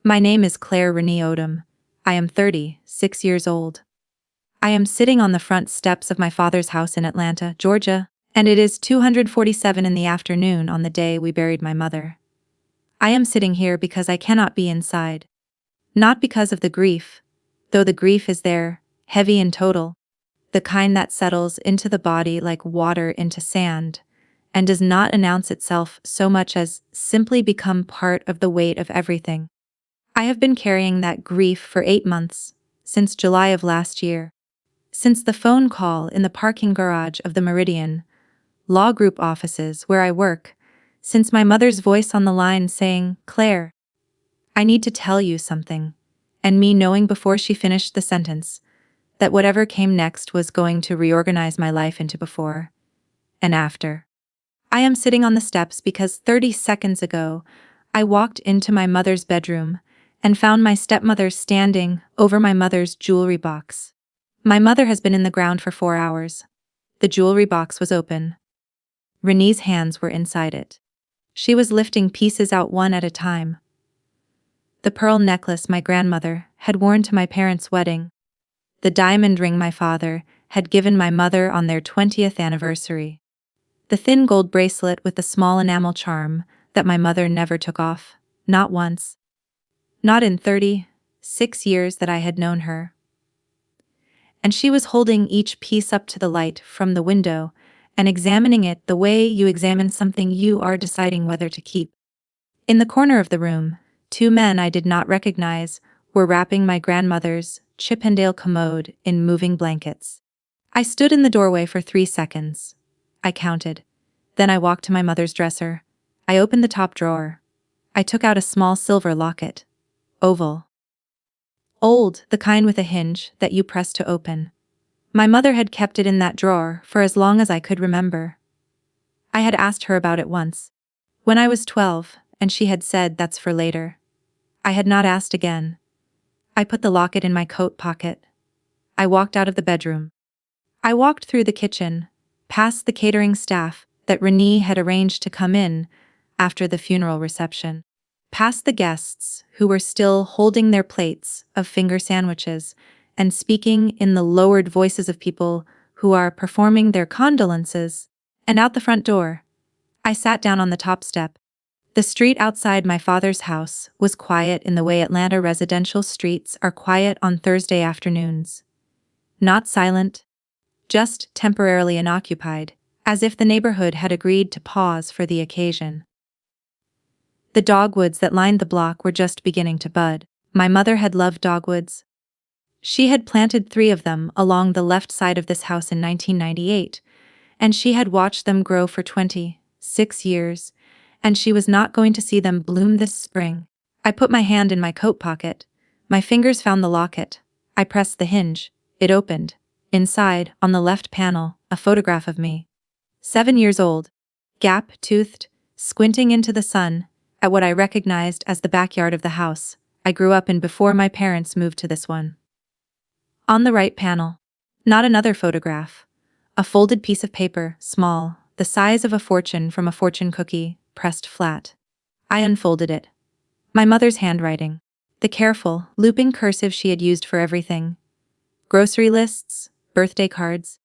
My name is Claire Renee Odom. I am 36 years old. I am sitting on the front steps of my father's house in Atlanta, Georgia, and it is 2:47 in the afternoon on the day we buried my mother. I am sitting here because I cannot be inside. Not because of the grief, though the grief is there, heavy and total, the kind that settles into the body like water into sand, and does not announce itself so much as simply become part of the weight of everything. I have been carrying that grief for 8 months, since July of last year. Since the phone call in the parking garage of the Meridian Law Group offices where I work, since my mother's voice on the line saying, "Claire, I need to tell you something," and me knowing before she finished the sentence that whatever came next was going to reorganize my life into before and after. I am sitting on the steps because 30 seconds ago, I walked into my mother's bedroom and found my stepmother standing over my mother's jewelry box. My mother has been in the ground for 4 hours. The jewelry box was open. Renee's hands were inside it. She was lifting pieces out one at a time. The pearl necklace my grandmother had worn to my parents' wedding. The diamond ring my father had given my mother on their 20th anniversary. The thin gold bracelet with the small enamel charm that my mother never took off, not once. Not in 36 years that I had known her. And she was holding each piece up to the light from the window and examining it the way you examine something you are deciding whether to keep. In the corner of the room, 2 men I did not recognize were wrapping my grandmother's Chippendale commode in moving blankets. I stood in the doorway for 3 seconds. I counted. Then I walked to my mother's dresser. I opened the top drawer. I took out a small silver locket. Oval. Old, the kind with a hinge that you press to open. My mother had kept it in that drawer for as long as I could remember. I had asked her about it once, when I was 12, and she had said that's for later. I had not asked again. I put the locket in my coat pocket. I walked out of the bedroom. I walked through the kitchen, past the catering staff that Renee had arranged to come in after the funeral reception, past the guests who were still holding their plates of finger sandwiches and speaking in the lowered voices of people who are performing their condolences, and out the front door. I sat down on the top step. The street outside my father's house was quiet in the way Atlanta residential streets are quiet on Thursday afternoons. Not silent, just temporarily unoccupied, as if the neighborhood had agreed to pause for the occasion. The dogwoods that lined the block were just beginning to bud. My mother had loved dogwoods. She had planted 3 of them along the left side of this house in 1998, and she had watched them grow for 26 years, and she was not going to see them bloom this spring. I put my hand in my coat pocket. My fingers found the locket. I pressed the hinge. It opened. Inside, on the left panel, a photograph of me. 7 years old, gap-toothed, squinting into the sun, at what I recognized as the backyard of the house I grew up in before my parents moved to this one. On the right panel, not another photograph, a folded piece of paper, small, the size of a fortune from a fortune cookie, pressed flat. I unfolded it. My mother's handwriting, the careful, looping cursive she had used for everything. Grocery lists, birthday cards.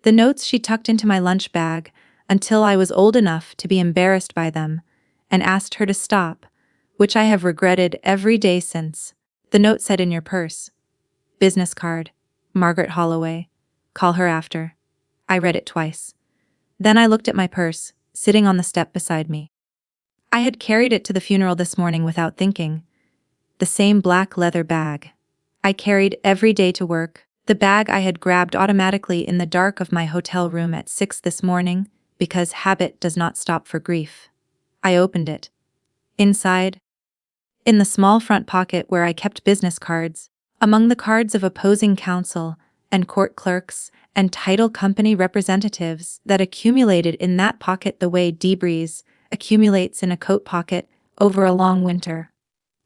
The notes she tucked into my lunch bag until I was old enough to be embarrassed by them and asked her to stop, which I have regretted every day since. The note said, "In your purse. Business card. Margaret Holloway. Call her after." I read it twice. Then I looked at my purse, sitting on the step beside me. I had carried it to the funeral this morning without thinking. The same black leather bag I carried every day to work, the bag I had grabbed automatically in the dark of my hotel room at 6 this morning, because habit does not stop for grief. I opened it. Inside, in the small front pocket where I kept business cards, among the cards of opposing counsel and court clerks and title company representatives that accumulated in that pocket the way debris accumulates in a coat pocket over a long winter.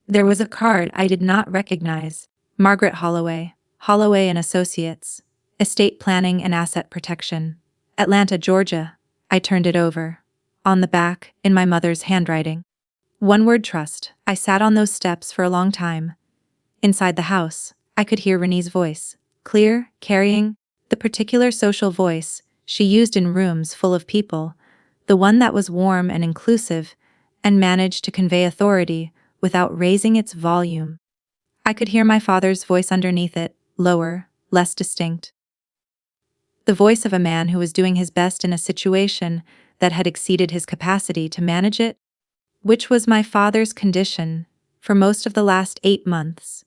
There was a card I did not recognize. Margaret Holloway, Holloway and Associates, Estate Planning and Asset Protection, Atlanta, Georgia. I turned it over. On the back, in my mother's handwriting, One word: trust. I sat on those steps for a long time. Inside the house, I could hear Renee's voice, clear, carrying, the particular social voice she used in rooms full of people, the one that was warm and inclusive, and managed to convey authority without raising its volume. I could hear my father's voice underneath it, lower, less distinct. The voice of a man who was doing his best in a situation that had exceeded his capacity to manage it, which was my father's condition for most of the last 8 months,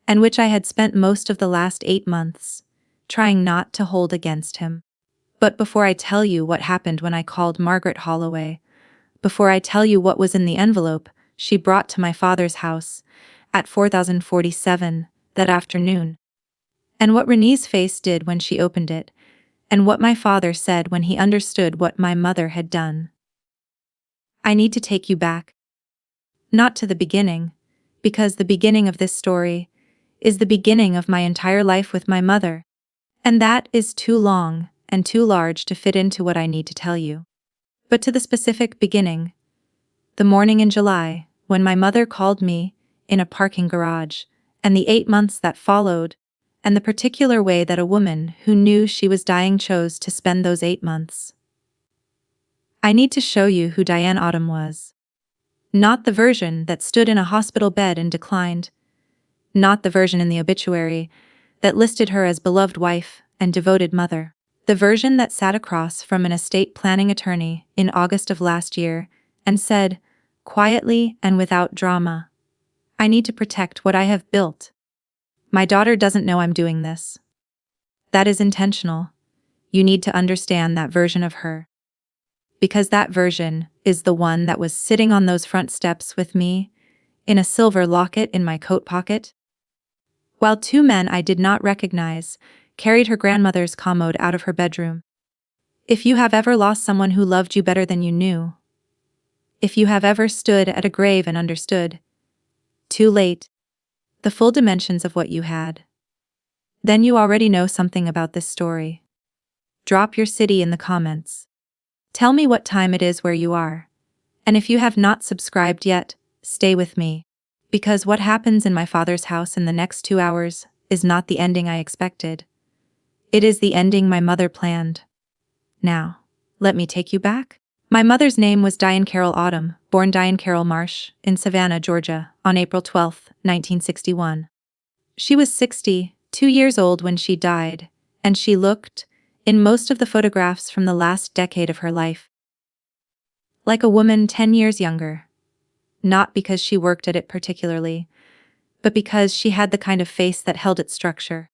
and which I had spent most of the last 8 months trying not to hold against him. But before I tell you what happened when I called Margaret Holloway, before I tell you what was in the envelope she brought to my father's house at 4047 that afternoon, and what Renee's face did when she opened it, and what my father said when he understood what my mother had done, I need to take you back. Not to the beginning, because the beginning of this story is the beginning of my entire life with my mother, and that is too long and too large to fit into what I need to tell you. But to the specific beginning, the morning in July, when my mother called me in a parking garage, and the 8 months that followed, and the particular way that a woman who knew she was dying chose to spend those 8 months. I need to show you who Diane Autumn was. Not the version that stood in a hospital bed and declined. Not the version in the obituary that listed her as beloved wife and devoted mother. The version that sat across from an estate planning attorney in August of last year and said, quietly and without drama, I need to protect what I have built. My daughter doesn't know I'm doing this. That is intentional. You need to understand that version of her. Because that version is the one that was sitting on those front steps with me, in a silver locket in my coat pocket, while 2 men I did not recognize carried her grandmother's commode out of her bedroom. If you have ever lost someone who loved you better than you knew, if you have ever stood at a grave and understood, too late, the full dimensions of what you had, then you already know something about this story. Drop your city in the comments. Tell me what time it is where you are. And if you have not subscribed yet, stay with me. Because what happens in my father's house in the next 2 hours is not the ending I expected. It is the ending my mother planned. Now, let me take you back. My mother's name was Diane Carroll Autumn, born Diane Carroll Marsh, in Savannah, Georgia, on April 12, 1961. She was 62 years old when she died, and she looked, in most of the photographs from the last decade of her life, like a woman 10 years younger. Not because she worked at it particularly, but because she had the kind of face that held its structure.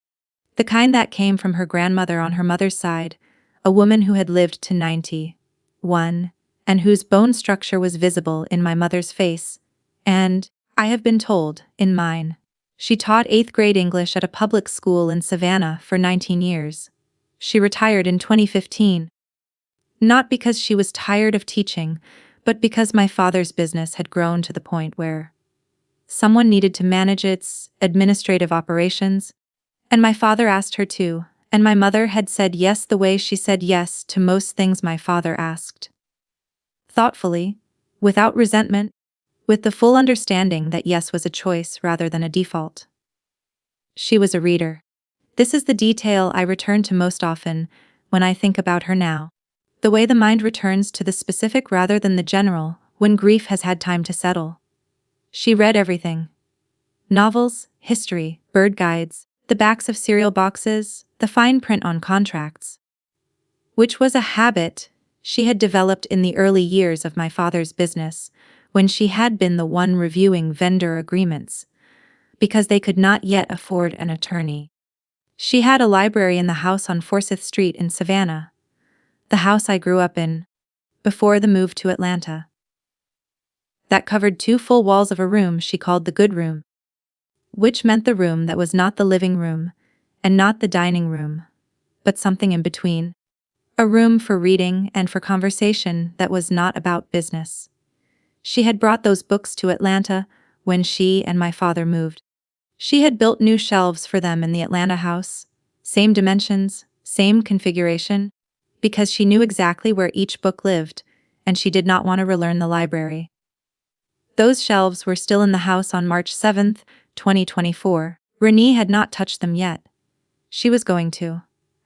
The kind that came from her grandmother on her mother's side, a woman who had lived to 91, and whose bone structure was visible in my mother's face, and, I have been told, in mine. She taught 8th grade English at a public school in Savannah for 19 years. She retired in 2015. Not because she was tired of teaching, but because my father's business had grown to the point where someone needed to manage its administrative operations, and my father asked her to, and my mother had said yes the way she said yes to most things my father asked. Thoughtfully, without resentment, with the full understanding that yes was a choice rather than a default. She was a reader. This is the detail I return to most often when I think about her now. The way the mind returns to the specific rather than the general when grief has had time to settle. She read everything. Novels, history, bird guides, the backs of cereal boxes, the fine print on contracts. Which was a habit she had developed in the early years of my father's business, when she had been the one reviewing vendor agreements, because they could not yet afford an attorney. She had a library in the house on Forsyth Street in Savannah, the house I grew up in, before the move to Atlanta. That covered 2 full walls of a room she called the good room, which meant the room that was not the living room, and not the dining room, but something in between. A room for reading and for conversation that was not about business. She had brought those books to Atlanta when she and my father moved. She had built new shelves for them in the Atlanta house, same dimensions, same configuration, because she knew exactly where each book lived, and she did not want to relearn the library. Those shelves were still in the house on March 7th, 2024. Renee had not touched them yet. She was going to.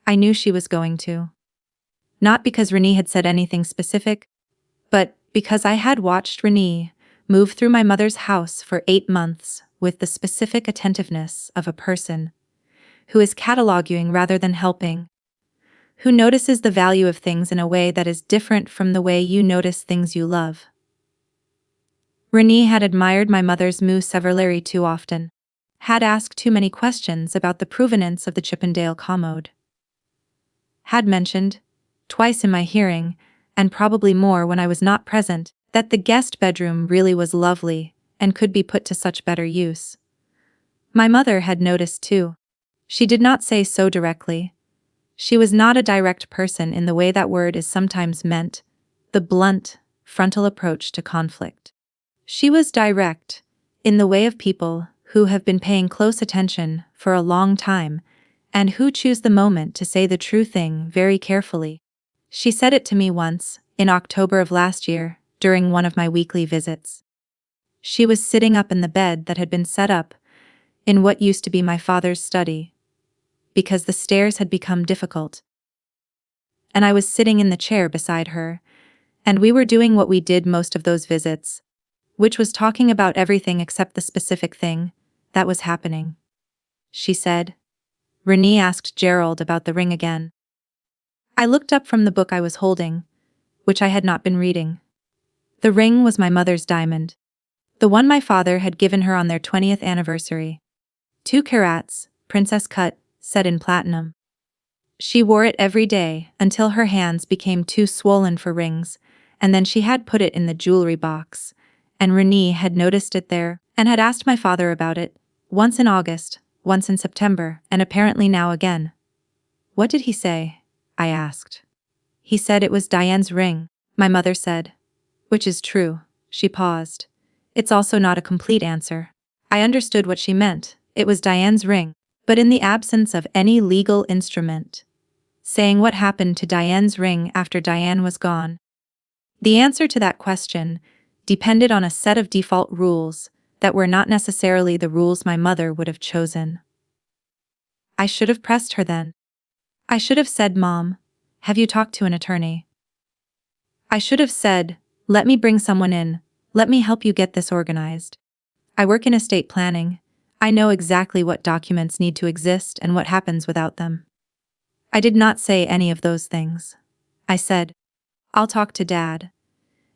I knew she was going to. Not because Renee had said anything specific, but because I had watched Renee move through my mother's house for 8 months with the specific attentiveness of a person who is cataloging rather than helping, who notices the value of things in a way that is different from the way you notice things you love. Renee had admired my mother's mousse Severlery too often, had asked too many questions about the provenance of the Chippendale commode, had mentioned, twice in my hearing, and probably more when I was not present, that the guest bedroom really was lovely and could be put to such better use. My mother had noticed too. She did not say so directly. She was not a direct person in the way that word is sometimes meant, the blunt, frontal approach to conflict. She was direct, in the way of people who have been paying close attention for a long time and who choose the moment to say the true thing very carefully. She said it to me once, in October of last year, during one of my weekly visits. She was sitting up in the bed that had been set up in what used to be my father's study, because the stairs had become difficult. And I was sitting in the chair beside her, and we were doing what we did most of those visits, which was talking about everything except the specific thing that was happening. She said. Renee asked Gerald about the ring again. I looked up from the book I was holding, which I had not been reading. The ring was my mother's diamond, the one my father had given her on their 20th anniversary. 2 carats, princess cut, set in platinum. She wore it every day until her hands became too swollen for rings, and then she had put it in the jewelry box, and Renee had noticed it there and had asked my father about it, once in August, once in September, and apparently now again. What did he say? I asked. He said it was Diane's ring, my mother said. Which is true. She paused. It's also not a complete answer. I understood what she meant. It was Diane's ring, but in the absence of any legal instrument saying what happened to Diane's ring after Diane was gone. The answer to that question depended on a set of default rules that were not necessarily the rules my mother would have chosen. I should have pressed her then. I should have said, Mom, have you talked to an attorney? I should have said, let me bring someone in, let me help you get this organized. I work in estate planning. I know exactly what documents need to exist and what happens without them. I did not say any of those things. I said, I'll talk to Dad.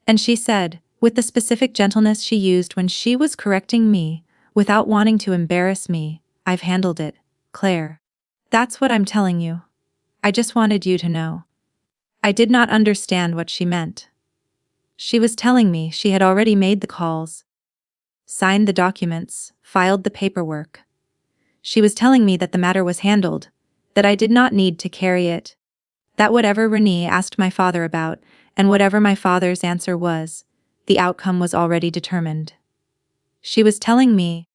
And she said, with the specific gentleness she used when she was correcting me, without wanting to embarrass me, I've handled it, Claire. That's what I'm telling you. I just wanted you to know. I did not understand what she meant. She was telling me she had already made the calls, signed the documents, filed the paperwork. She was telling me that the matter was handled, that I did not need to carry it, that whatever Renee asked my father about, and whatever my father's answer was, the outcome was already determined. She was telling me,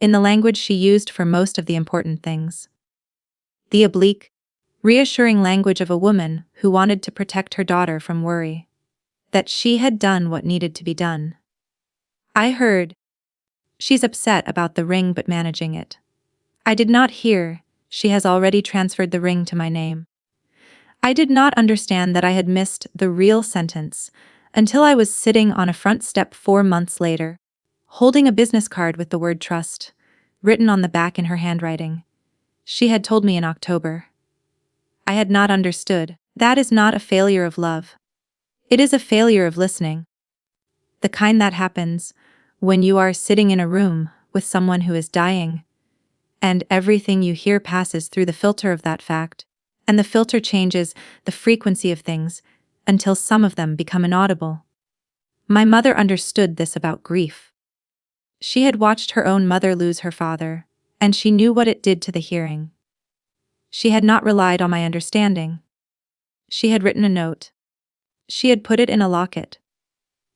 in the language she used for most of the important things, the oblique, reassuring language of a woman who wanted to protect her daughter from worry, that she had done what needed to be done. I heard, she's upset about the ring but managing it. I did not hear, she has already transferred the ring to my name. I did not understand that I had missed the real sentence until I was sitting on a front step 4 months later, holding a business card with the word trust, written on the back in her handwriting. She had told me in October. I had not understood. That is not a failure of love. It is a failure of listening. The kind that happens when you are sitting in a room with someone who is dying, and everything you hear passes through the filter of that fact, and the filter changes the frequency of things until some of them become inaudible. My mother understood this about grief. She had watched her own mother lose her father, and she knew what it did to the hearing. She had not relied on my understanding. She had written a note. She had put it in a locket.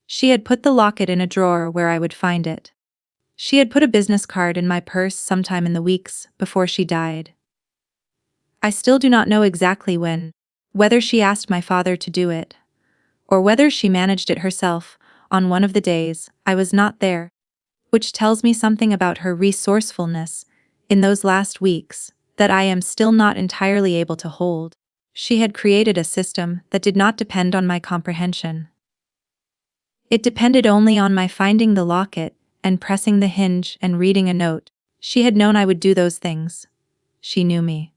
She had put the locket in a drawer where I would find it. She had put a business card in my purse sometime in the weeks before she died. I still do not know exactly when, whether she asked my father to do it, or whether she managed it herself on one of the days I was not there, which tells me something about her resourcefulness in those last weeks that I am still not entirely able to hold. She had created a system that did not depend on my comprehension. It depended only on my finding the locket and pressing the hinge and reading a note. She had known I would do those things. She knew me.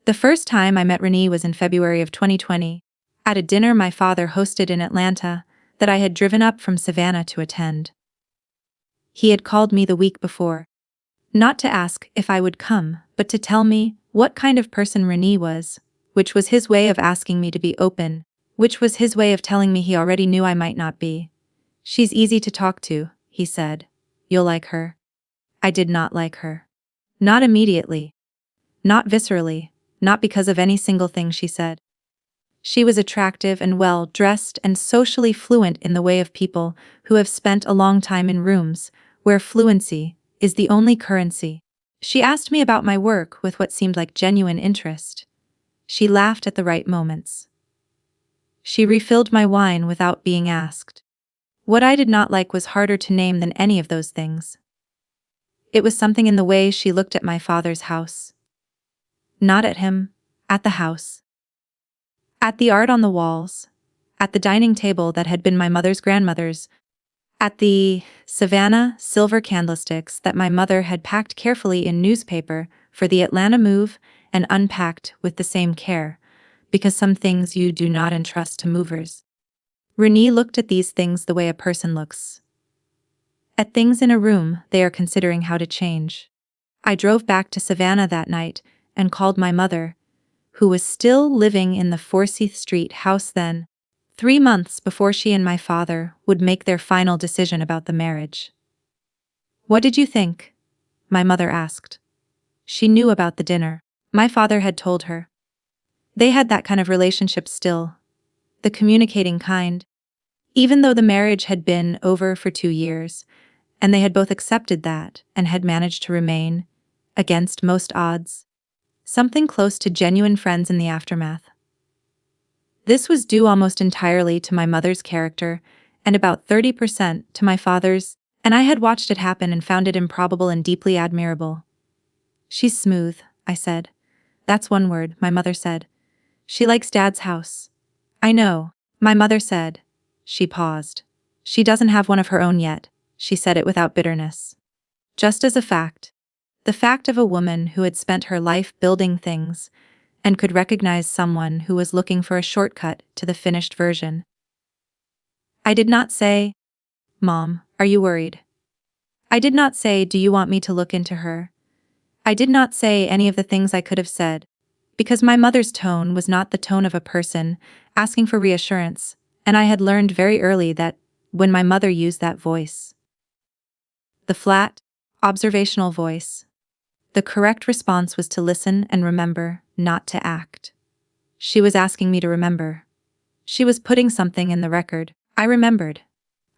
The first time I met Renee was in February of 2020, at a dinner my father hosted in Atlanta that I had driven up from Savannah to attend. He had called me the week before, not to ask if I would come, but to tell me what kind of person Renee was, which was his way of asking me to be open, which was his way of telling me he already knew I might not be. She's easy to talk to, he said. You'll like her. I did not like her. Not immediately. Not viscerally. Not because of any single thing she said. She was attractive and well-dressed and socially fluent in the way of people who have spent a long time in rooms where fluency is the only currency. She asked me about my work with what seemed like genuine interest. She laughed at the right moments. She refilled my wine without being asked. What I did not like was harder to name than any of those things. It was something in the way she looked at my father's house. Not at him, at the house. At the art on the walls. At the dining table that had been my mother's grandmother's. At the Savannah silver candlesticks that my mother had packed carefully in newspaper for the Atlanta move and unpacked with the same care, because some things you do not entrust to movers. Renee looked at these things the way a person looks at things in a room they are considering how to change. I drove back to Savannah that night and called my mother, who was still living in the Forsyth Street house then, 3 months before she and my father would make their final decision about the marriage. What did you think? My mother asked. She knew about the dinner. My father had told her. They had that kind of relationship still. The communicating kind. Even though the marriage had been over for 2 years, and they had both accepted that and had managed to remain, against most odds, something close to genuine friends in the aftermath. This was due almost entirely to my mother's character and about 30% to my father's, and I had watched it happen and found it improbable and deeply admirable. She's smooth, I said. That's one word, my mother said. She likes Dad's house. I know, my mother said. She paused. She doesn't have one of her own yet, she said it without bitterness. Just as a fact. The fact of a woman who had spent her life building things and could recognize someone who was looking for a shortcut to the finished version. I did not say, Mom, are you worried? I did not say, do you want me to look into her? I did not say any of the things I could have said, because my mother's tone was not the tone of a person asking for reassurance, and I had learned very early that when my mother used that voice, the flat, observational voice, the correct response was to listen and remember, not to act. She was asking me to remember. She was putting something in the record. I remembered.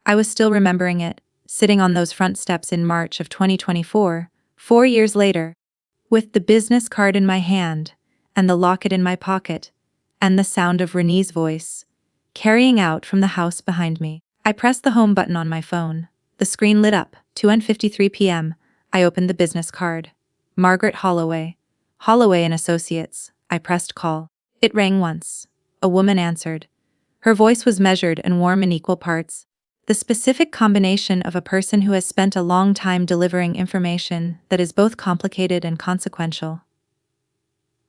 I was still remembering it, sitting on those front steps in March of 2024, 4 years later, with the business card in my hand, and the locket in my pocket, and the sound of Renee's voice, carrying out from the house behind me. I pressed the home button on my phone. The screen lit up, 2:53 p.m. I opened the business card. Margaret Holloway. Holloway and Associates. I pressed call. It rang once. A woman answered. Her voice was measured and warm in equal parts. The specific combination of a person who has spent a long time delivering information that is both complicated and consequential.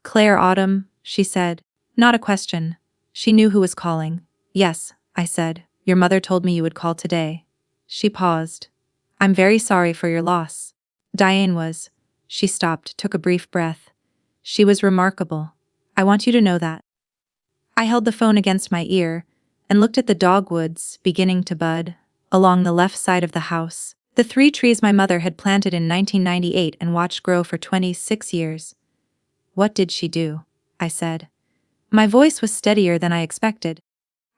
Claire Autumn, she said. Not a question. She knew who was calling. Yes, I said. Your mother told me you would call today. She paused. I'm very sorry for your loss. Diane was. She stopped, took a brief breath. She was remarkable. I want you to know that. I held the phone against my ear and looked at the dogwoods beginning to bud along the left side of the house, the 3 trees my mother had planted in 1998 and watched grow for 26 years. What did she do? I said. My voice was steadier than I expected.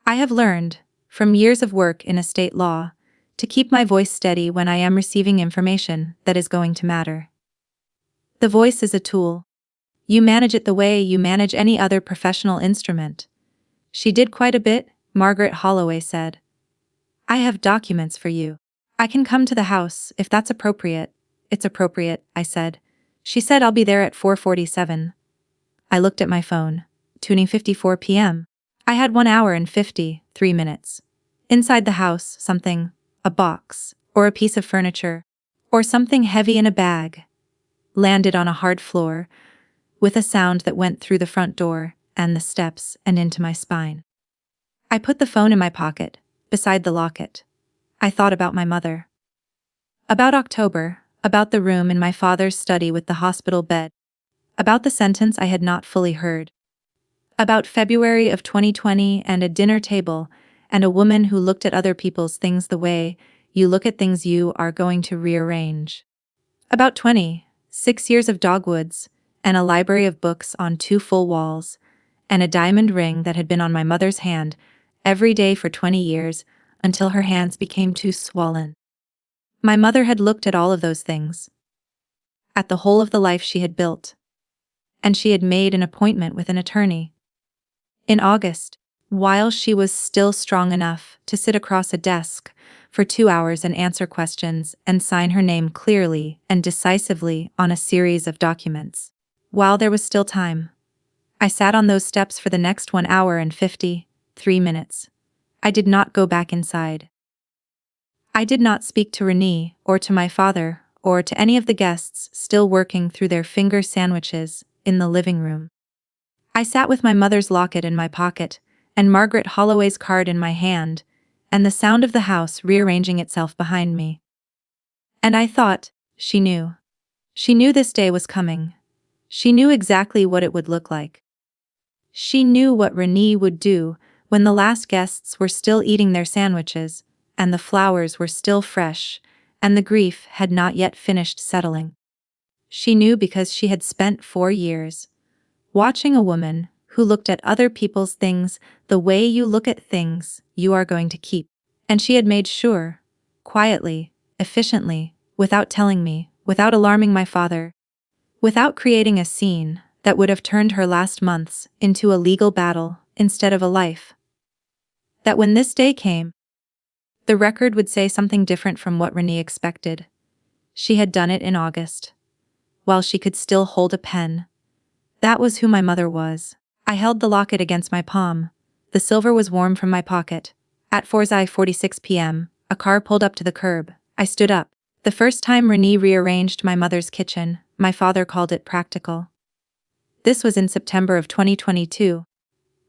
I have learned, from years of work in estate law, to keep my voice steady when I am receiving information that is going to matter. The voice is a tool. You manage it the way you manage any other professional instrument. She did quite a bit, Margaret Holloway said. I have documents for you. I can come to the house, if that's appropriate. It's appropriate, I said. She said I'll be there at 4:47. I looked at my phone. 2:54 p.m. I had 1 hour and 53 minutes. Inside the house, something, a box, or a piece of furniture, or something heavy in a bag, landed on a hard floor, with a sound that went through the front door, and the steps, and into my spine. I put the phone in my pocket, beside the locket. I thought about my mother. About October, about the room in my father's study with the hospital bed, about the sentence I had not fully heard, about February of 2020 and a dinner table, and a woman who looked at other people's things the way you look at things you are going to rearrange. About 6 years of dogwoods, and a library of books on 2 full walls, and a diamond ring that had been on my mother's hand every day for 20 years until her hands became too swollen. My mother had looked at all of those things, at the whole of the life she had built, and she had made an appointment with an attorney. In August, while she was still strong enough to sit across a desk for 2 hours and answer questions and sign her name clearly and decisively on a series of documents. While there was still time, I sat on those steps for the next 1 hour and 53 minutes. I did not go back inside. I did not speak to Renee or to my father or to any of the guests still working through their finger sandwiches in the living room. I sat with my mother's locket in my pocket and Margaret Holloway's card in my hand, and the sound of the house rearranging itself behind me. And I thought, she knew. She knew this day was coming. She knew exactly what it would look like. She knew what Renee would do when the last guests were still eating their sandwiches, and the flowers were still fresh, and the grief had not yet finished settling. She knew because she had spent 4 years watching a woman who looked at other people's things the way you look at things you are going to keep. And she had made sure, quietly, efficiently, without telling me, without alarming my father, without creating a scene that would have turned her last months into a legal battle instead of a life, that when this day came, the record would say something different from what Renee expected. She had done it in August, while she could still hold a pen. That was who my mother was. I held the locket against my palm. The silver was warm from my pocket. At 4:46 p.m., a car pulled up to the curb. I stood up. The first time Renee rearranged my mother's kitchen, my father called it practical. This was in September of 2022.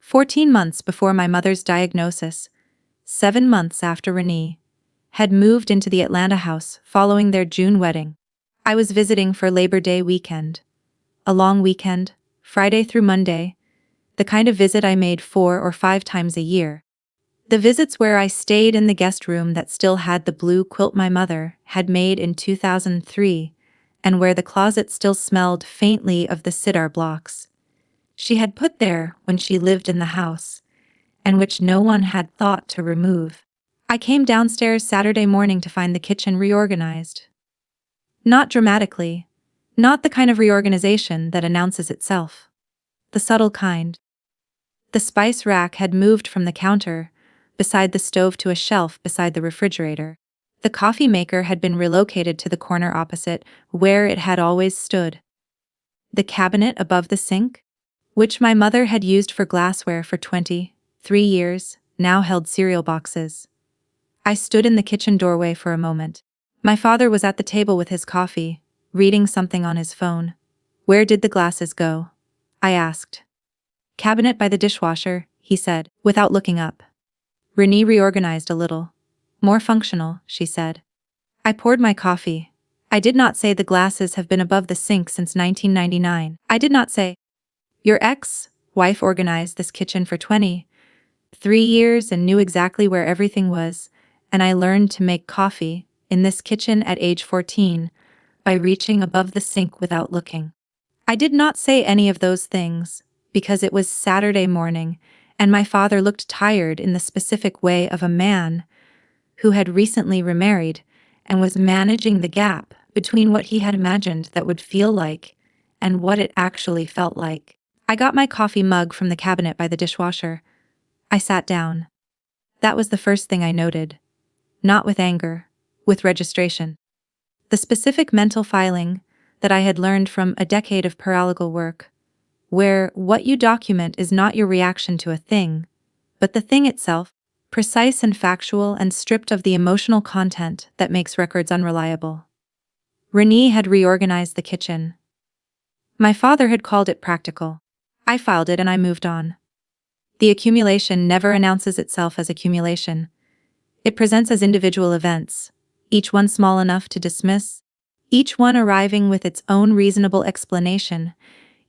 14 months before my mother's diagnosis, 7 months after Renee had moved into the Atlanta house following their June wedding. I was visiting for Labor Day weekend. A long weekend, Friday through Monday, the kind of visit I made 4 or 5 times a year. The visits where I stayed in the guest room that still had the blue quilt my mother had made in 2003, and where the closet still smelled faintly of the cedar blocks she had put there when she lived in the house, and which no one had thought to remove. I came downstairs Saturday morning to find the kitchen reorganized. Not dramatically, not the kind of reorganization that announces itself. The subtle kind. The spice rack had moved from the counter beside the stove to a shelf beside the refrigerator. The coffee maker had been relocated to the corner opposite where it had always stood. The cabinet above the sink, which my mother had used for glassware for 23 years, now held cereal boxes. I stood in the kitchen doorway for a moment. My father was at the table with his coffee, reading something on his phone. "Where did the glasses go?" I asked. "Cabinet by the dishwasher," he said, without looking up. Renee reorganized a little. "More functional," she said. I poured my coffee. I did not say the glasses have been above the sink since 1999. I did not say, "Your ex-wife organized this kitchen for 23 years and knew exactly where everything was, and I learned to make coffee in this kitchen at age 14 by reaching above the sink without looking." I did not say any of those things, because it was Saturday morning, and my father looked tired in the specific way of a man who had recently remarried and was managing the gap between what he had imagined that would feel like and what it actually felt like. I got my coffee mug from the cabinet by the dishwasher. I sat down. That was the first thing I noted. not with anger, with registration. The specific mental filing that I had learned from a decade of paralegal work, where what you document is not your reaction to a thing, but the thing itself, precise and factual and stripped of the emotional content that makes records unreliable. Renee had reorganized the kitchen. My father had called it practical. I filed it and I moved on. The accumulation never announces itself as accumulation. It presents as individual events, each one small enough to dismiss, each one arriving with its own reasonable explanation,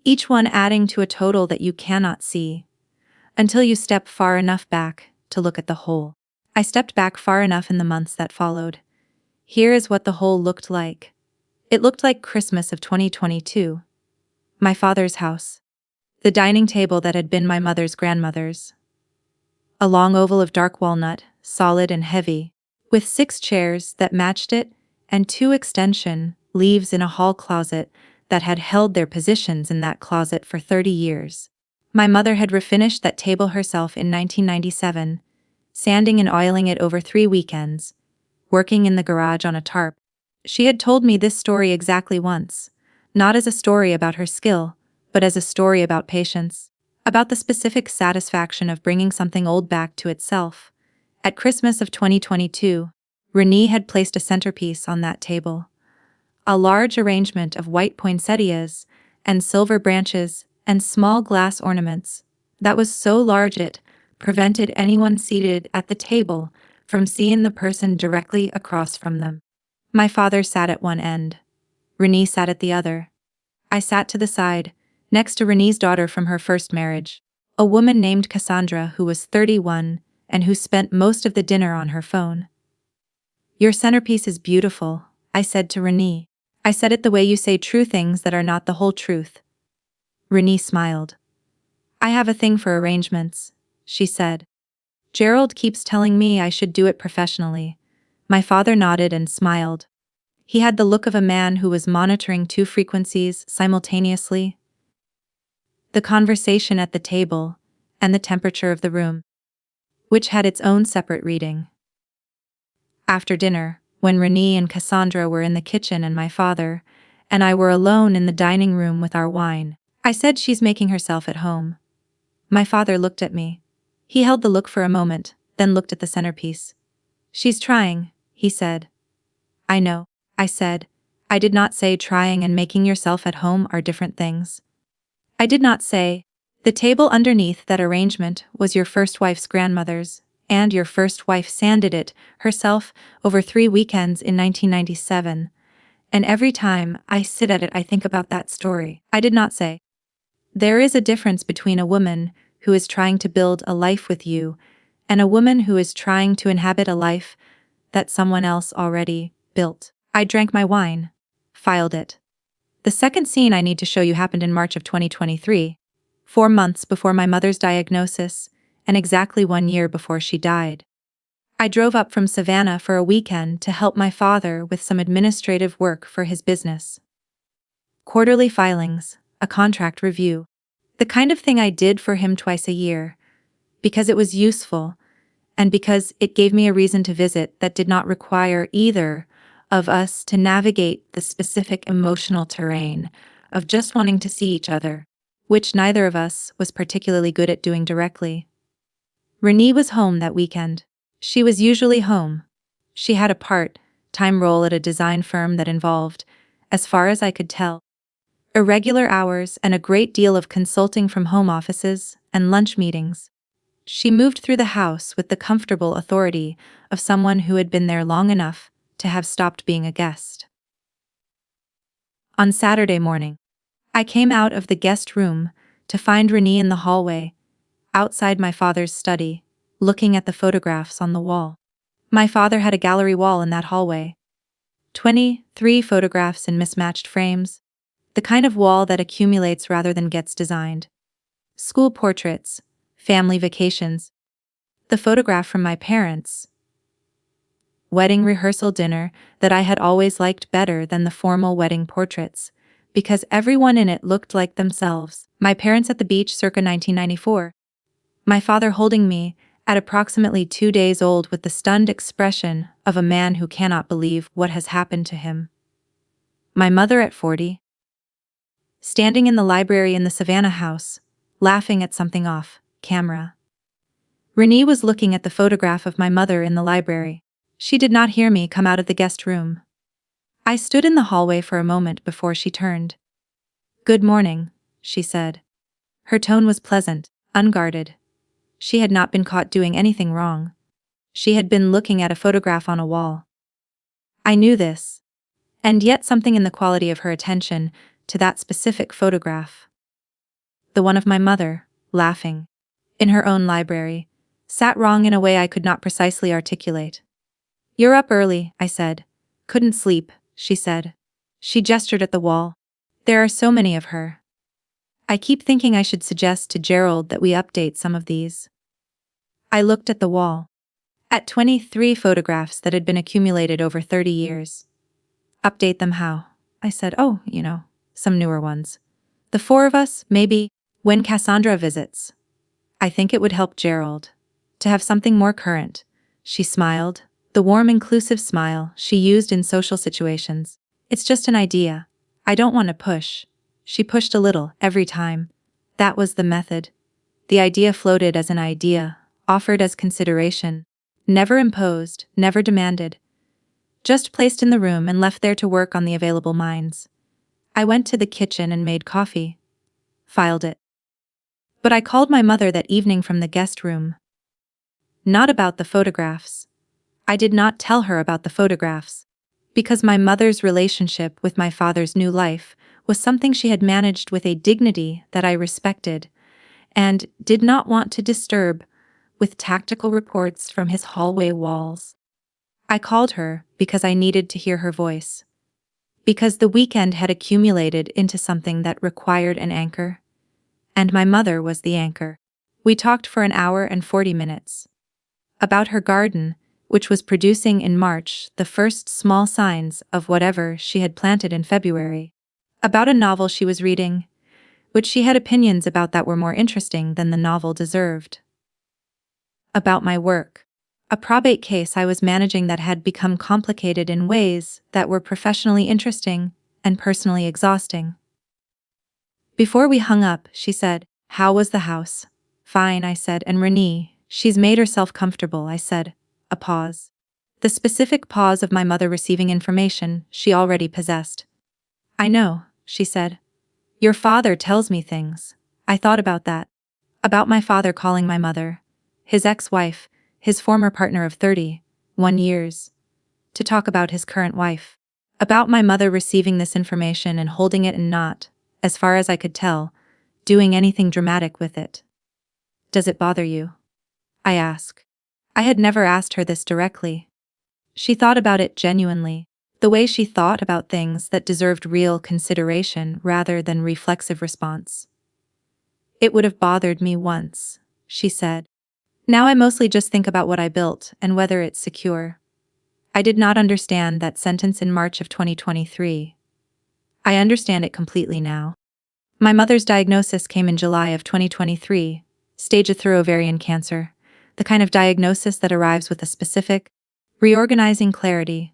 each one adding to a total that you cannot see, until you step far enough back to look at the whole. I stepped back far enough in the months that followed. Here is what the whole looked like. It looked like Christmas of 2022. My father's house. The dining table that had been my mother's grandmother's. A long oval of dark walnut, solid and heavy, with 6 chairs that matched it and 2 extension leaves in a hall closet that had held their positions in that closet for 30 years. My mother had refinished that table herself in 1997, sanding and oiling it over 3 weekends, working in the garage on a tarp. She had told me this story exactly once, not as a story about her skill, but as a story about patience, about the specific satisfaction of bringing something old back to itself. At Christmas of 2022, Renee had placed a centerpiece on that table. A large arrangement of white poinsettias and silver branches and small glass ornaments that was so large it prevented anyone seated at the table from seeing the person directly across from them. My father sat at one end. Renee sat at the other. I sat to the side, next to Renee's daughter from her first marriage, a woman named Cassandra who was 31 and who spent most of the dinner on her phone. "Your centerpiece is beautiful," I said to Renee. "I said it the way you say true things that are not the whole truth." Renee smiled. "I have a thing for arrangements," she said. "Gerald keeps telling me I should do it professionally." My father nodded and smiled. He had the look of a man who was monitoring 2 frequencies simultaneously. The conversation at the table, and the temperature of the room, which had its own separate reading. After dinner, when Renee and Cassandra were in the kitchen and my father and I were alone in the dining room with our wine, I said, "She's making herself at home." My father looked at me. He held the look for a moment, then looked at the centerpiece. "She's trying," he said. "I know," I said. "I did not say trying and making yourself at home are different things. I did not say, the table underneath that arrangement was your first wife's grandmother's, and your first wife sanded it herself over 3 weekends in 1997, and every time I sit at it I think about that story." I did not say, "There is a difference between a woman who is trying to build a life with you and a woman who is trying to inhabit a life that someone else already built." I drank my wine, filed it. The second scene I need to show you happened in March of 2023, 4 months before my mother's diagnosis, and exactly 1 year before she died. I drove up from Savannah for a weekend to help my father with some administrative work for his business. Quarterly filings, a contract review, the kind of thing I did for him twice a year, because it was useful, and because it gave me a reason to visit that did not require either of us to navigate the specific emotional terrain of just wanting to see each other, which neither of us was particularly good at doing directly. Renee was home that weekend. She was usually home. She had a part-time role at a design firm that involved, as far as I could tell, irregular hours and a great deal of consulting from home offices and lunch meetings. She moved through the house with the comfortable authority of someone who had been there long enough to have stopped being a guest. On Saturday morning, I came out of the guest room to find Renee in the hallway, outside my father's study, looking at the photographs on the wall. My father had a gallery wall in that hallway. 23 photographs in mismatched frames, the kind of wall that accumulates rather than gets designed. School portraits, family vacations, the photograph from my parents' wedding rehearsal dinner that I had always liked better than the formal wedding portraits, because everyone in it looked like themselves. My parents at the beach circa 1994. My father holding me at approximately 2 days old, with the stunned expression of a man who cannot believe what has happened to him. My mother at 40, standing in the library in the Savannah house, laughing at something off camera. Renee was looking at the photograph of my mother in the library. She did not hear me come out of the guest room. I stood in the hallway for a moment before she turned. "Good morning," she said. Her tone was pleasant, unguarded. She had not been caught doing anything wrong. She had been looking at a photograph on a wall. I knew this. And yet something in the quality of her attention to that specific photograph, the one of my mother, laughing, in her own library, sat wrong in a way I could not precisely articulate. "You're up early," I said. "Couldn't sleep," she said. She gestured at the wall. "There are so many of her. I keep thinking I should suggest to Gerald that we update some of these." I looked at the wall. At 23 photographs that had been accumulated over 30 years. "Update them how?" I said. "Oh, some newer ones. The four of us, maybe, when Cassandra visits. I think it would help Gerald to have something more current." She smiled, the warm, inclusive smile she used in social situations. "It's just an idea. I don't want to push." She pushed a little every time. That was the method. The idea floated as an idea, offered as consideration, never imposed, never demanded. Just placed in the room and left there to work on the available minds. I went to the kitchen and made coffee. Filed it. But I called my mother that evening from the guest room. Not about the photographs. I did not tell her about the photographs, because my mother's relationship with my father's new life was something she had managed with a dignity that I respected, and did not want to disturb with tactical reports from his hallway walls. I called her because I needed to hear her voice. Because the weekend had accumulated into something that required an anchor. And my mother was the anchor. We talked for an hour and 40 minutes. About her garden, which was producing in March the first small signs of whatever she had planted in February. About a novel she was reading, which she had opinions about that were more interesting than the novel deserved. About my work. A probate case I was managing that had become complicated in ways that were professionally interesting and personally exhausting. Before we hung up, she said, "How was the house?" "Fine," I said. "And Renee, she's made herself comfortable," I said. A pause. The specific pause of my mother receiving information she already possessed. "I know," she said. "Your father tells me things." I thought about that. About my father calling my mother, his ex-wife, his former partner of 31 years, to talk about his current wife. About my mother receiving this information and holding it and not, as far as I could tell, doing anything dramatic with it. "Does it bother you?" I asked. I had never asked her this directly. She thought about it genuinely, the way she thought about things that deserved real consideration rather than reflexive response. "It would have bothered me once," she said. "Now I mostly just think about what I built and whether it's secure." I did not understand that sentence in March of 2023. I understand it completely now. My mother's diagnosis came in July of 2023, stage 3 ovarian cancer, the kind of diagnosis that arrives with a specific, reorganizing clarity.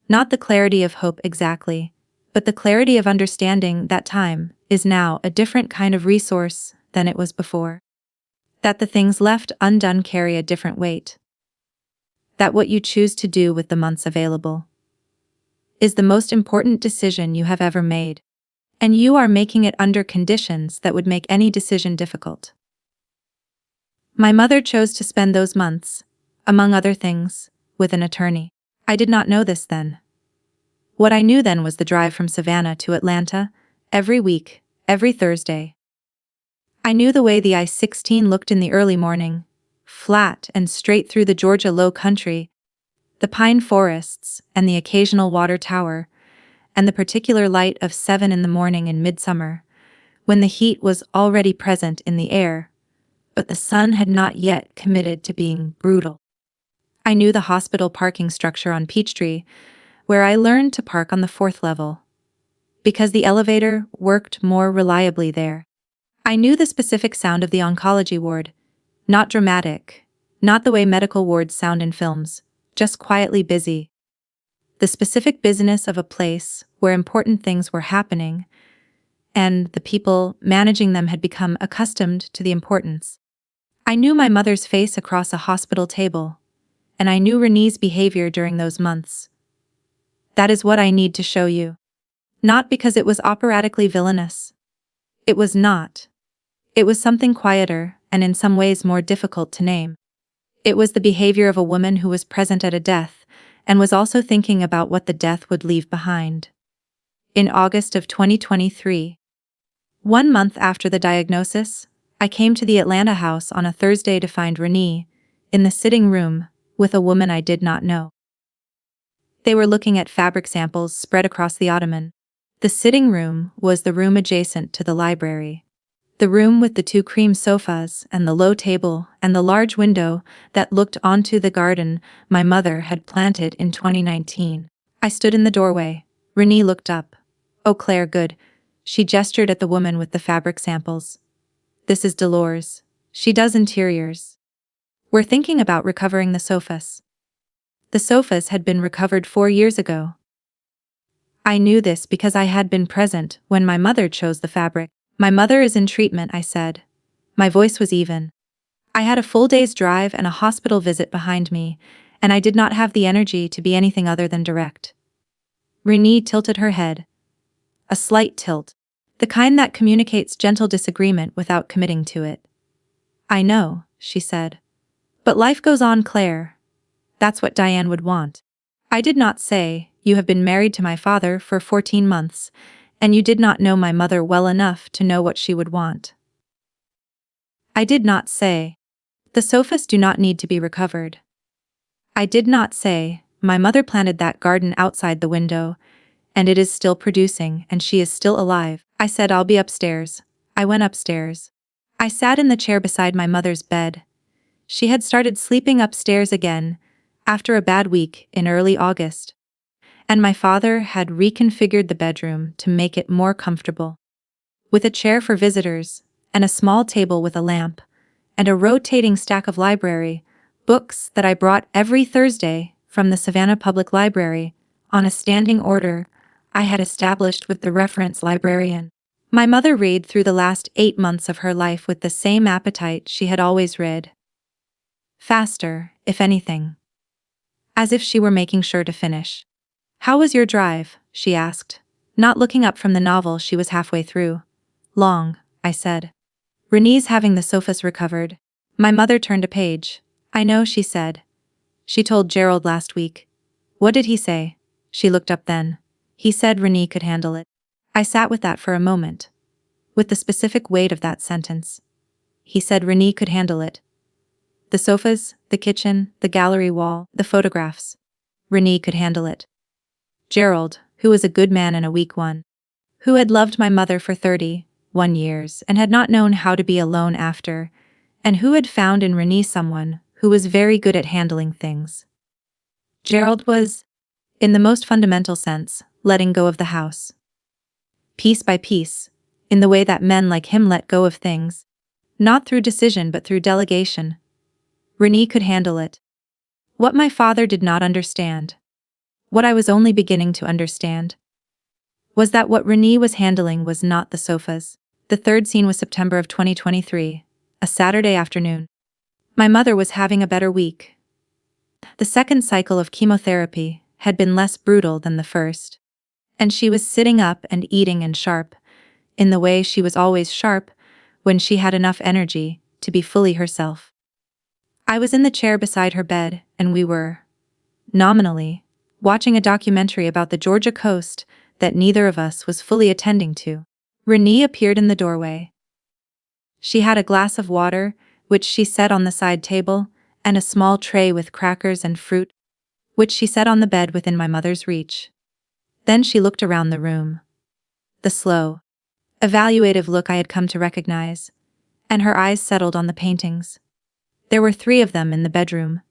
Not the clarity of hope exactly, but the clarity of understanding that time is now a different kind of resource than it was before. That the things left undone carry a different weight. That what you choose to do with the months available is the most important decision you have ever made, and you are making it under conditions that would make any decision difficult. My mother chose to spend those months, among other things, with an attorney. I did not know this then. What I knew then was the drive from Savannah to Atlanta, every week, every Thursday. I knew the way the I-16 looked in the early morning, flat and straight through the Georgia low country, the pine forests and the occasional water tower, and the particular light of 7 in the morning in midsummer, when the heat was already present in the air, but the sun had not yet committed to being brutal. I knew the hospital parking structure on Peachtree, where I learned to park on the 4th level, because the elevator worked more reliably there. I knew the specific sound of the oncology ward, not dramatic, Not the way medical wards sound in films, just quietly busy. The specific business of a place where important things were happening, and the people managing them had become accustomed to the importance. I knew my mother's face across a hospital table, and I knew Renee's behavior during those months. That is what I need to show you. Not because it was operatically villainous. It was not. It was something quieter, and in some ways more difficult to name. It was the behavior of a woman who was present at a death, and was also thinking about what the death would leave behind. In August of 2023, 1 month after the diagnosis, I came to the Atlanta house on a Thursday to find Renee in the sitting room with a woman I did not know. They were looking at fabric samples spread across the ottoman. The sitting room was the room adjacent to the library. The room with the 2 cream sofas and the low table and the large window that looked onto the garden my mother had planted in 2019. I stood in the doorway. Renee looked up. "Oh, Claire, good." She gestured at the woman with the fabric samples. "This is Dolores. She does interiors. We're thinking about recovering the sofas." The sofas had been recovered 4 years ago. I knew this because I had been present when my mother chose the fabric. "My mother is in treatment," I said. My voice was even. I had a full day's drive and a hospital visit behind me, and I did not have the energy to be anything other than direct. Renee tilted her head. A slight tilt. The kind that communicates gentle disagreement without committing to it. "I know," she said. "But life goes on, Claire. That's what Diane would want." I did not say, "You have been married to my father for 14 months, and you did not know my mother well enough to know what she would want." I did not say, "The sofas do not need to be recovered." I did not say, "My mother planted that garden outside the window, and it is still producing and she is still alive." I said, "I'll be upstairs." I went upstairs. I sat in the chair beside my mother's bed. She had started sleeping upstairs again, after a bad week in early August. And my father had reconfigured the bedroom to make it more comfortable. With a chair for visitors, and a small table with a lamp, and a rotating stack of library books that I brought every Thursday from the Savannah Public Library, on a standing order I had established with the reference librarian. My mother read through the last 8 months of her life with the same appetite she had always read. Faster, if anything. As if she were making sure to finish. "How was your drive?" she asked, not looking up from the novel she was halfway through. "Long," I said. "Renee's having the sofas recovered." My mother turned a page. "I know," she said. "She told Gerald last week." "What did he say?" She looked up then. "He said Renee could handle it." I sat with that for a moment. With the specific weight of that sentence. He said Renee could handle it. The sofas, the kitchen, the gallery wall, the photographs. Renee could handle it. Gerald, who was a good man and a weak one, who had loved my mother for 31 years and had not known how to be alone after, and who had found in Renee someone who was very good at handling things. Gerald was, in the most fundamental sense, letting go of the house. Piece by piece, in the way that men like him let go of things, not through decision but through delegation. Renee could handle it. What my father did not understand, what I was only beginning to understand, was that what Renee was handling was not the sofas. The third scene was September of 2023, a Saturday afternoon. My mother was having a better week. The second cycle of chemotherapy had been less brutal than the first, and she was sitting up and eating and sharp, in the way she was always sharp when she had enough energy to be fully herself. I was in the chair beside her bed, and we were, nominally, watching a documentary about the Georgia coast that neither of us was fully attending to. Renee appeared in the doorway. She had a glass of water, which she set on the side table, and a small tray with crackers and fruit, which she set on the bed within my mother's reach. Then she looked around the room. The slow, evaluative look I had come to recognize, and her eyes settled on the paintings. There were 3 of them in the bedroom.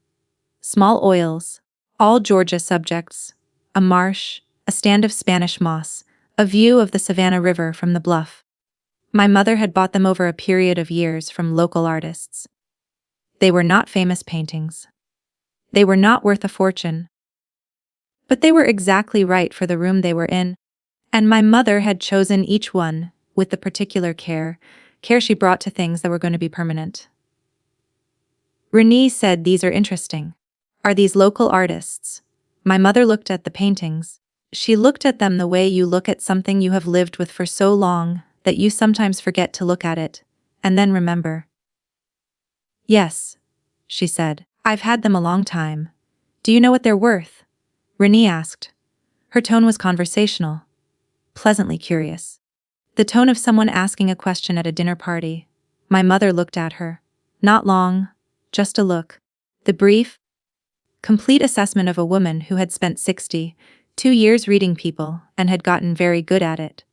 Small oils, all Georgia subjects, a marsh, a stand of Spanish moss, a view of the Savannah River from the bluff. My mother had bought them over a period of years from local artists. They were not famous paintings. They were not worth a fortune. But they were exactly right for the room they were in, and my mother had chosen each one with the particular care she brought to things that were going to be permanent. Renee said, "These are interesting. Are these local artists?" My mother looked at the paintings. She looked at them the way you look at something you have lived with for so long that you sometimes forget to look at it, and then remember. "Yes," she said. "I've had them a long time. Do you know what they're worth?" Renee asked. Her tone was conversational, pleasantly curious. The tone of someone asking a question at a dinner party. My mother looked at her. Not long, just a look. The brief, complete assessment of a woman who had spent 2 years reading people and had gotten very good at it.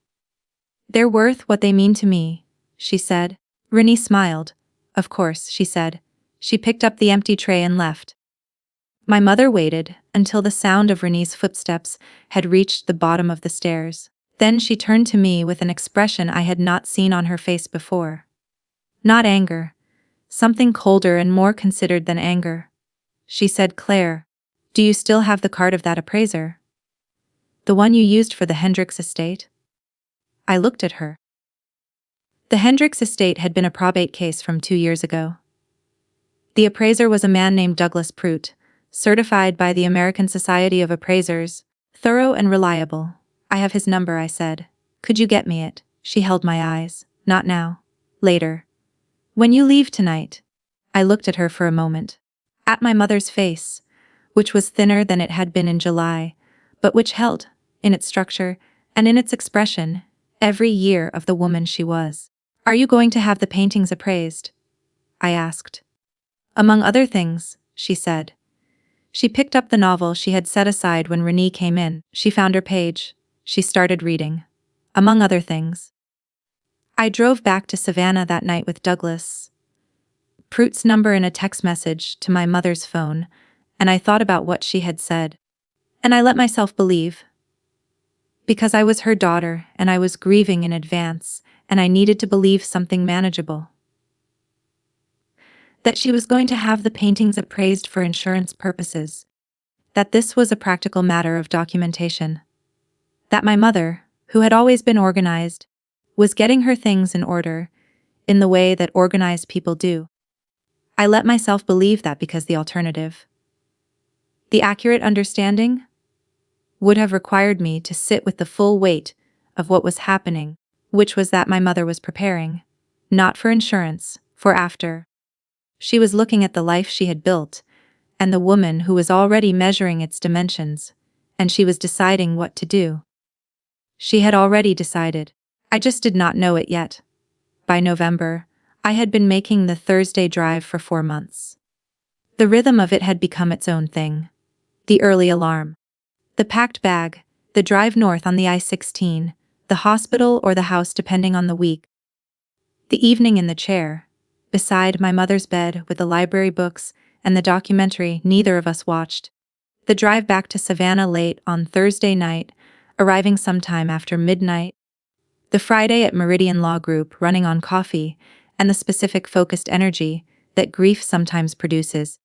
"They're worth what they mean to me," she said. Renee smiled. "Of course," she said. She picked up the empty tray and left. My mother waited until the sound of Renee's footsteps had reached the bottom of the stairs. Then she turned to me with an expression I had not seen on her face before. Not anger. Something colder and more considered than anger. She said, "Claire, do you still have the card of that appraiser? The one you used for the Hendricks estate?" I looked at her. The Hendricks estate had been a probate case from 2 years ago. The appraiser was a man named Douglas Prout, certified by the American Society of Appraisers, thorough and reliable. "I have his number," I said. "Could you get me it?" She held my eyes. "Not now. Later. When you leave tonight." I looked at her for a moment. At my mother's face, which was thinner than it had been in July, but which held, in its structure and in its expression, every year of the woman she was. "Are you going to have the paintings appraised?" I asked. "Among other things," she said. She picked up the novel she had set aside when Renee came in. She found her page. She started reading. "Among other things." I drove back to Savannah that night with Douglas Prout's number in a text message to my mother's phone, and I thought about what she had said. And I let myself believe. Because I was her daughter and I was grieving in advance, and I needed to believe something manageable. That she was going to have the paintings appraised for insurance purposes. That this was a practical matter of documentation. That my mother, who had always been organized, was getting her things in order, in the way that organized people do. I let myself believe that because the alternative, the accurate understanding, would have required me to sit with the full weight of what was happening, which was that my mother was preparing, not for insurance, for after. She was looking at the life she had built, and the woman who was already measuring its dimensions, and she was deciding what to do. She had already decided. I just did not know it yet. By November, I had been making the Thursday drive for 4 months. The rhythm of it had become its own thing. The early alarm. The packed bag, the drive north on the I-16, the hospital or the house depending on the week. The evening in the chair, beside my mother's bed with the library books and the documentary neither of us watched. The drive back to Savannah late on Thursday night, arriving sometime after midnight. The Friday at Meridian Law Group running on coffee and the specific focused energy that grief sometimes produces.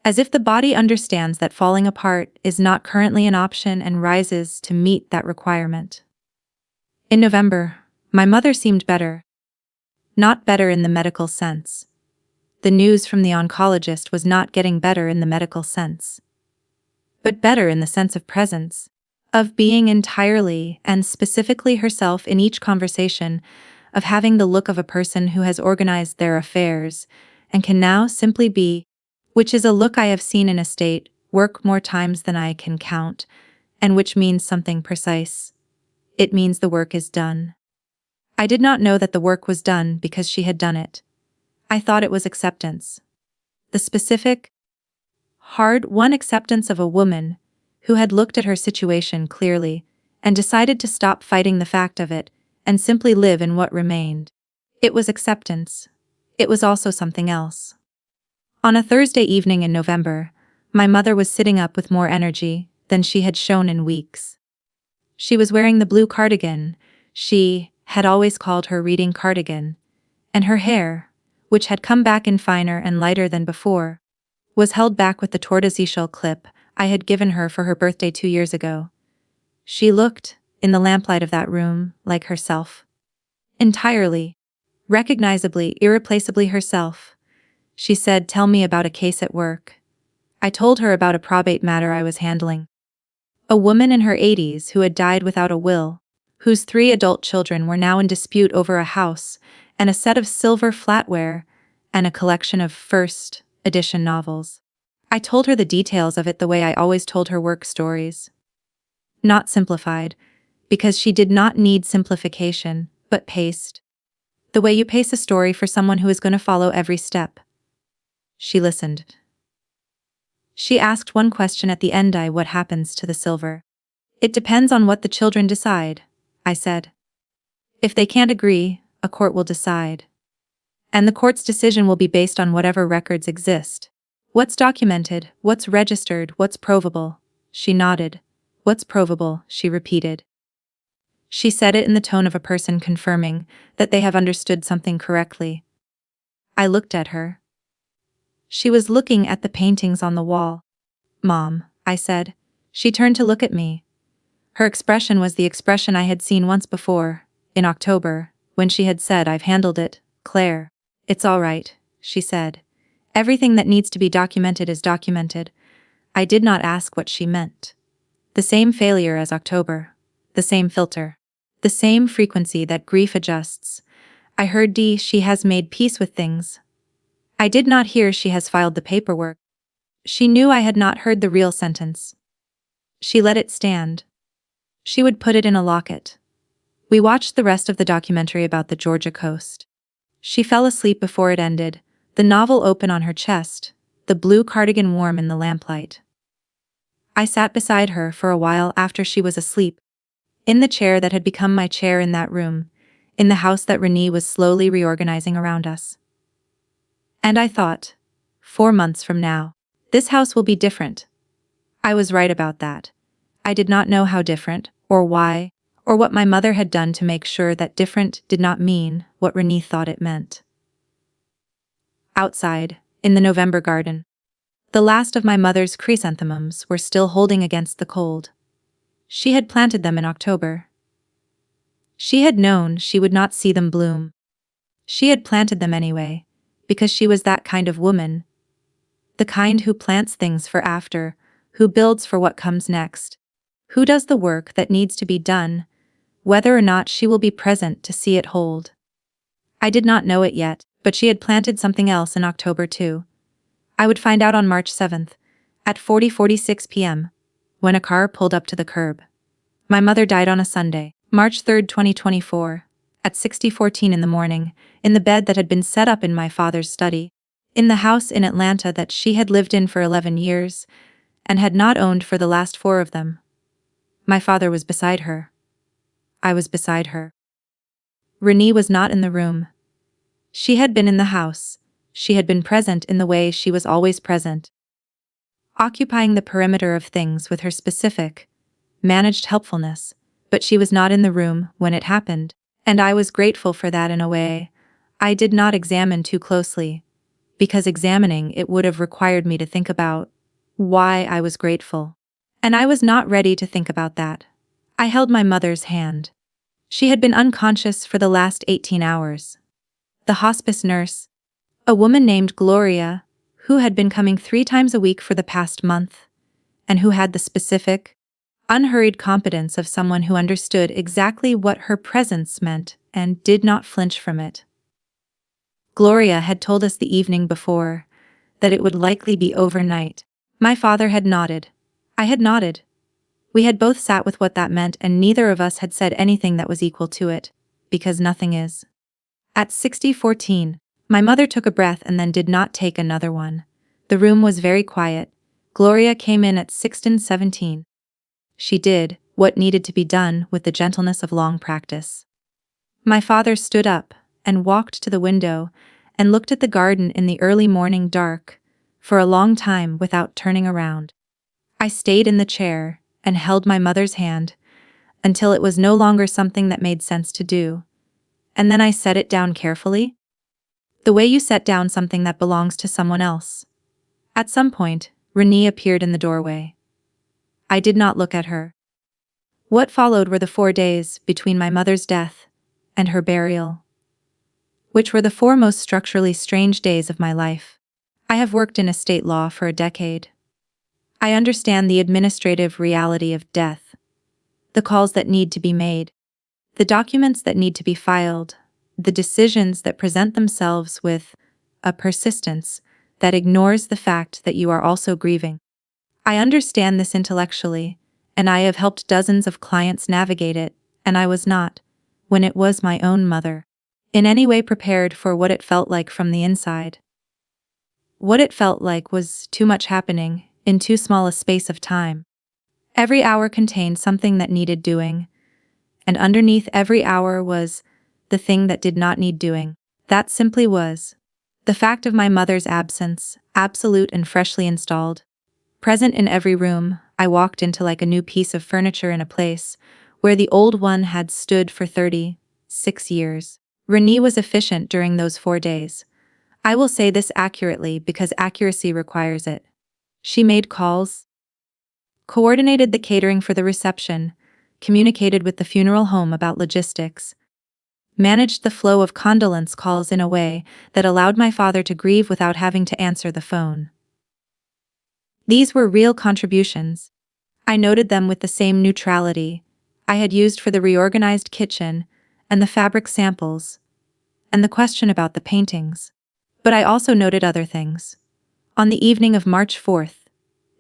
As if the body understands that falling apart is not currently an option and rises to meet that requirement. In November, my mother seemed better. Not better in the medical sense. The news from the oncologist was not getting better in the medical sense. But better in the sense of presence, of being entirely and specifically herself in each conversation, of having the look of a person who has organized their affairs and can now simply be, which is a look I have seen in a state work more times than I can count, and which means something precise. It means the work is done. I did not know that the work was done because she had done it. I thought it was acceptance. The specific, hard-won acceptance of a woman who had looked at her situation clearly and decided to stop fighting the fact of it and simply live in what remained. It was acceptance. It was also something else. On a Thursday evening in November, my mother was sitting up with more energy than she had shown in weeks. She was wearing the blue cardigan she had always called her reading cardigan, and her hair, which had come back in finer and lighter than before, was held back with the tortoiseshell clip I had given her for her birthday 2 years ago. She looked, in the lamplight of that room, like herself. Entirely, recognizably, irreplaceably herself. She said, "Tell me about a case at work." I told her about a probate matter I was handling. A woman in her 80s who had died without a will, whose 3 adult children were now in dispute over a house and a set of silver flatware and a collection of first edition novels. I told her the details of it the way I always told her work stories. Not simplified, because she did not need simplification, but paced. The way you pace a story for someone who is going to follow every step. She listened. She asked one question at the end: what happens to the silver? It depends on what the children decide, I said. If they can't agree, a court will decide. And the court's decision will be based on whatever records exist. What's documented, what's registered, what's provable? She nodded. What's provable, she repeated. She said it in the tone of a person confirming that they have understood something correctly. I looked at her. She was looking at the paintings on the wall. "Mom," I said. She turned to look at me. Her expression was the expression I had seen once before, in October, when she had said, "I've handled it, Claire." "It's all right," she said. "Everything that needs to be documented is documented." I did not ask what she meant. The same failure as October. The same filter. The same frequency that grief adjusts. I heard she has made peace with things. I did not hear she has filed the paperwork. She knew I had not heard the real sentence. She let it stand. She would put it in a locket. We watched the rest of the documentary about the Georgia coast. She fell asleep before it ended, the novel open on her chest, the blue cardigan warm in the lamplight. I sat beside her for a while after she was asleep, in the chair that had become my chair in that room, in the house that Renee was slowly reorganizing around us. And I thought, 4 months from now, this house will be different. I was right about that. I did not know how different, or why, or what my mother had done to make sure that different did not mean what Renee thought it meant. Outside, in the November garden, the last of my mother's chrysanthemums were still holding against the cold. She had planted them in October. She had known she would not see them bloom. She had planted them anyway, because she was that kind of woman. The kind who plants things for after, who builds for what comes next, who does the work that needs to be done, whether or not she will be present to see it hold. I did not know it yet, but she had planted something else in October too. I would find out on March 7th, at 40:46 p.m., when a car pulled up to the curb. My mother died on a Sunday, March 3rd, 2024, at 60:14 in the morning, in the bed that had been set up in my father's study, in the house in Atlanta that she had lived in for 11 years, and had not owned for the last 4 of them. My father was beside her. I was beside her. Renee was not in the room. She had been in the house. She had been present in the way she was always present, occupying the perimeter of things with her specific, managed helpfulness, but she was not in the room when it happened, and I was grateful for that in a way I did not examine too closely, because examining it would have required me to think about why I was grateful. And I was not ready to think about that. I held my mother's hand. She had been unconscious for the last 18 hours. The hospice nurse, a woman named Gloria, who had been coming 3 times a week for the past month, and who had the specific, unhurried competence of someone who understood exactly what her presence meant and did not flinch from it. Gloria had told us the evening before that it would likely be overnight. My father had nodded. I had nodded. We had both sat with what that meant, and neither of us had said anything that was equal to it, because nothing is. At 60:14, my mother took a breath and then did not take another one. The room was very quiet. Gloria came in at 16:17. She did what needed to be done with the gentleness of long practice. My father stood up and walked to the window and looked at the garden in the early morning dark for a long time without turning around. I stayed in the chair and held my mother's hand until it was no longer something that made sense to do, and then I set it down carefully. The way you set down something that belongs to someone else. At some point, Renee appeared in the doorway. I did not look at her. What followed were the 4 days between my mother's death and her burial, which were the 4 most structurally strange days of my life. I have worked in estate law for a decade. I understand the administrative reality of death, the calls that need to be made, the documents that need to be filed, the decisions that present themselves with a persistence that ignores the fact that you are also grieving. I understand this intellectually, and I have helped dozens of clients navigate it, and I was not, when it was my own mother, in any way prepared for what it felt like from the inside. What it felt like was too much happening in too small a space of time. Every hour contained something that needed doing, and underneath every hour was the thing that did not need doing. That simply was the fact of my mother's absence, absolute and freshly installed. Present in every room, I walked into like a new piece of furniture in a place where the old one had stood for 36 years. Renee was efficient during those 4 days. I will say this accurately because accuracy requires it. She made calls, coordinated the catering for the reception, communicated with the funeral home about logistics, managed the flow of condolence calls in a way that allowed my father to grieve without having to answer the phone. These were real contributions. I noted them with the same neutrality I had used for the reorganized kitchen and the fabric samples, and the question about the paintings. But I also noted other things. On the evening of March 4th,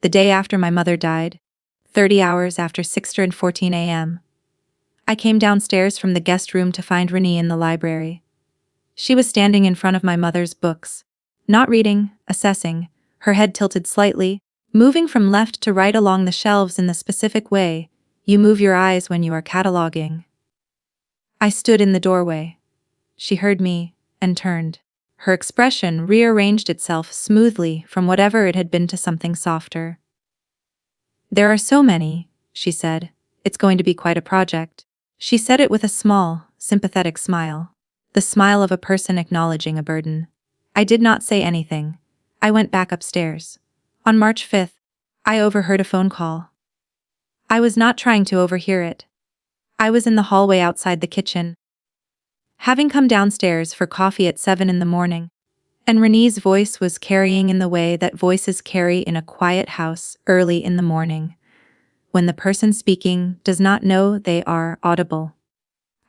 the day after my mother died, 30 hours after 6:14 a.m., I came downstairs from the guest room to find Renee in the library. She was standing in front of my mother's books, not reading, assessing, her head tilted slightly, moving from left to right along the shelves in the specific way you move your eyes when you are cataloging. I stood in the doorway. She heard me and turned. Her expression rearranged itself smoothly from whatever it had been to something softer. "There are so many," she said. "It's going to be quite a project." She said it with a small, sympathetic smile. The smile of a person acknowledging a burden. I did not say anything. I went back upstairs. On March 5th, I overheard a phone call. I was not trying to overhear it. I was in the hallway outside the kitchen, having come downstairs for coffee at 7 in the morning, and Renee's voice was carrying in the way that voices carry in a quiet house early in the morning, when the person speaking does not know they are audible.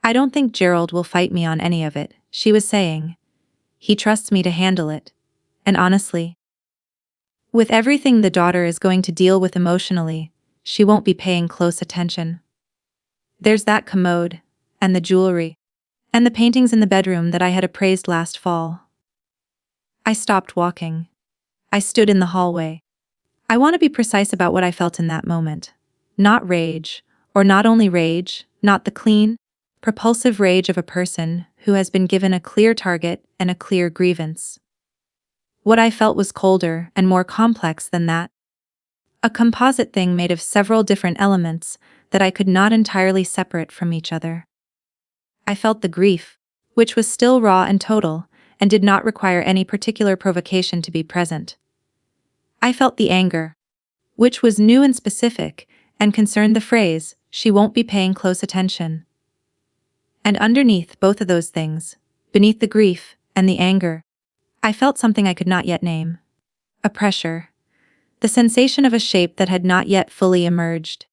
"I don't think Gerald will fight me on any of it," she was saying. "He trusts me to handle it. And honestly, with everything the daughter is going to deal with emotionally, she won't be paying close attention. There's that commode, and the jewelry, and the paintings in the bedroom that I had appraised last fall." I stopped walking. I stood in the hallway. I want to be precise about what I felt in that moment. Not rage, or not only rage, not the clean, propulsive rage of a person who has been given a clear target and a clear grievance. What I felt was colder and more complex than that. A composite thing made of several different elements that I could not entirely separate from each other. I felt the grief, which was still raw and total, and did not require any particular provocation to be present. I felt the anger, which was new and specific, and concerned the phrase, "she won't be paying close attention." And underneath both of those things, beneath the grief and the anger, I felt something I could not yet name. A pressure. The sensation of a shape that had not yet fully emerged.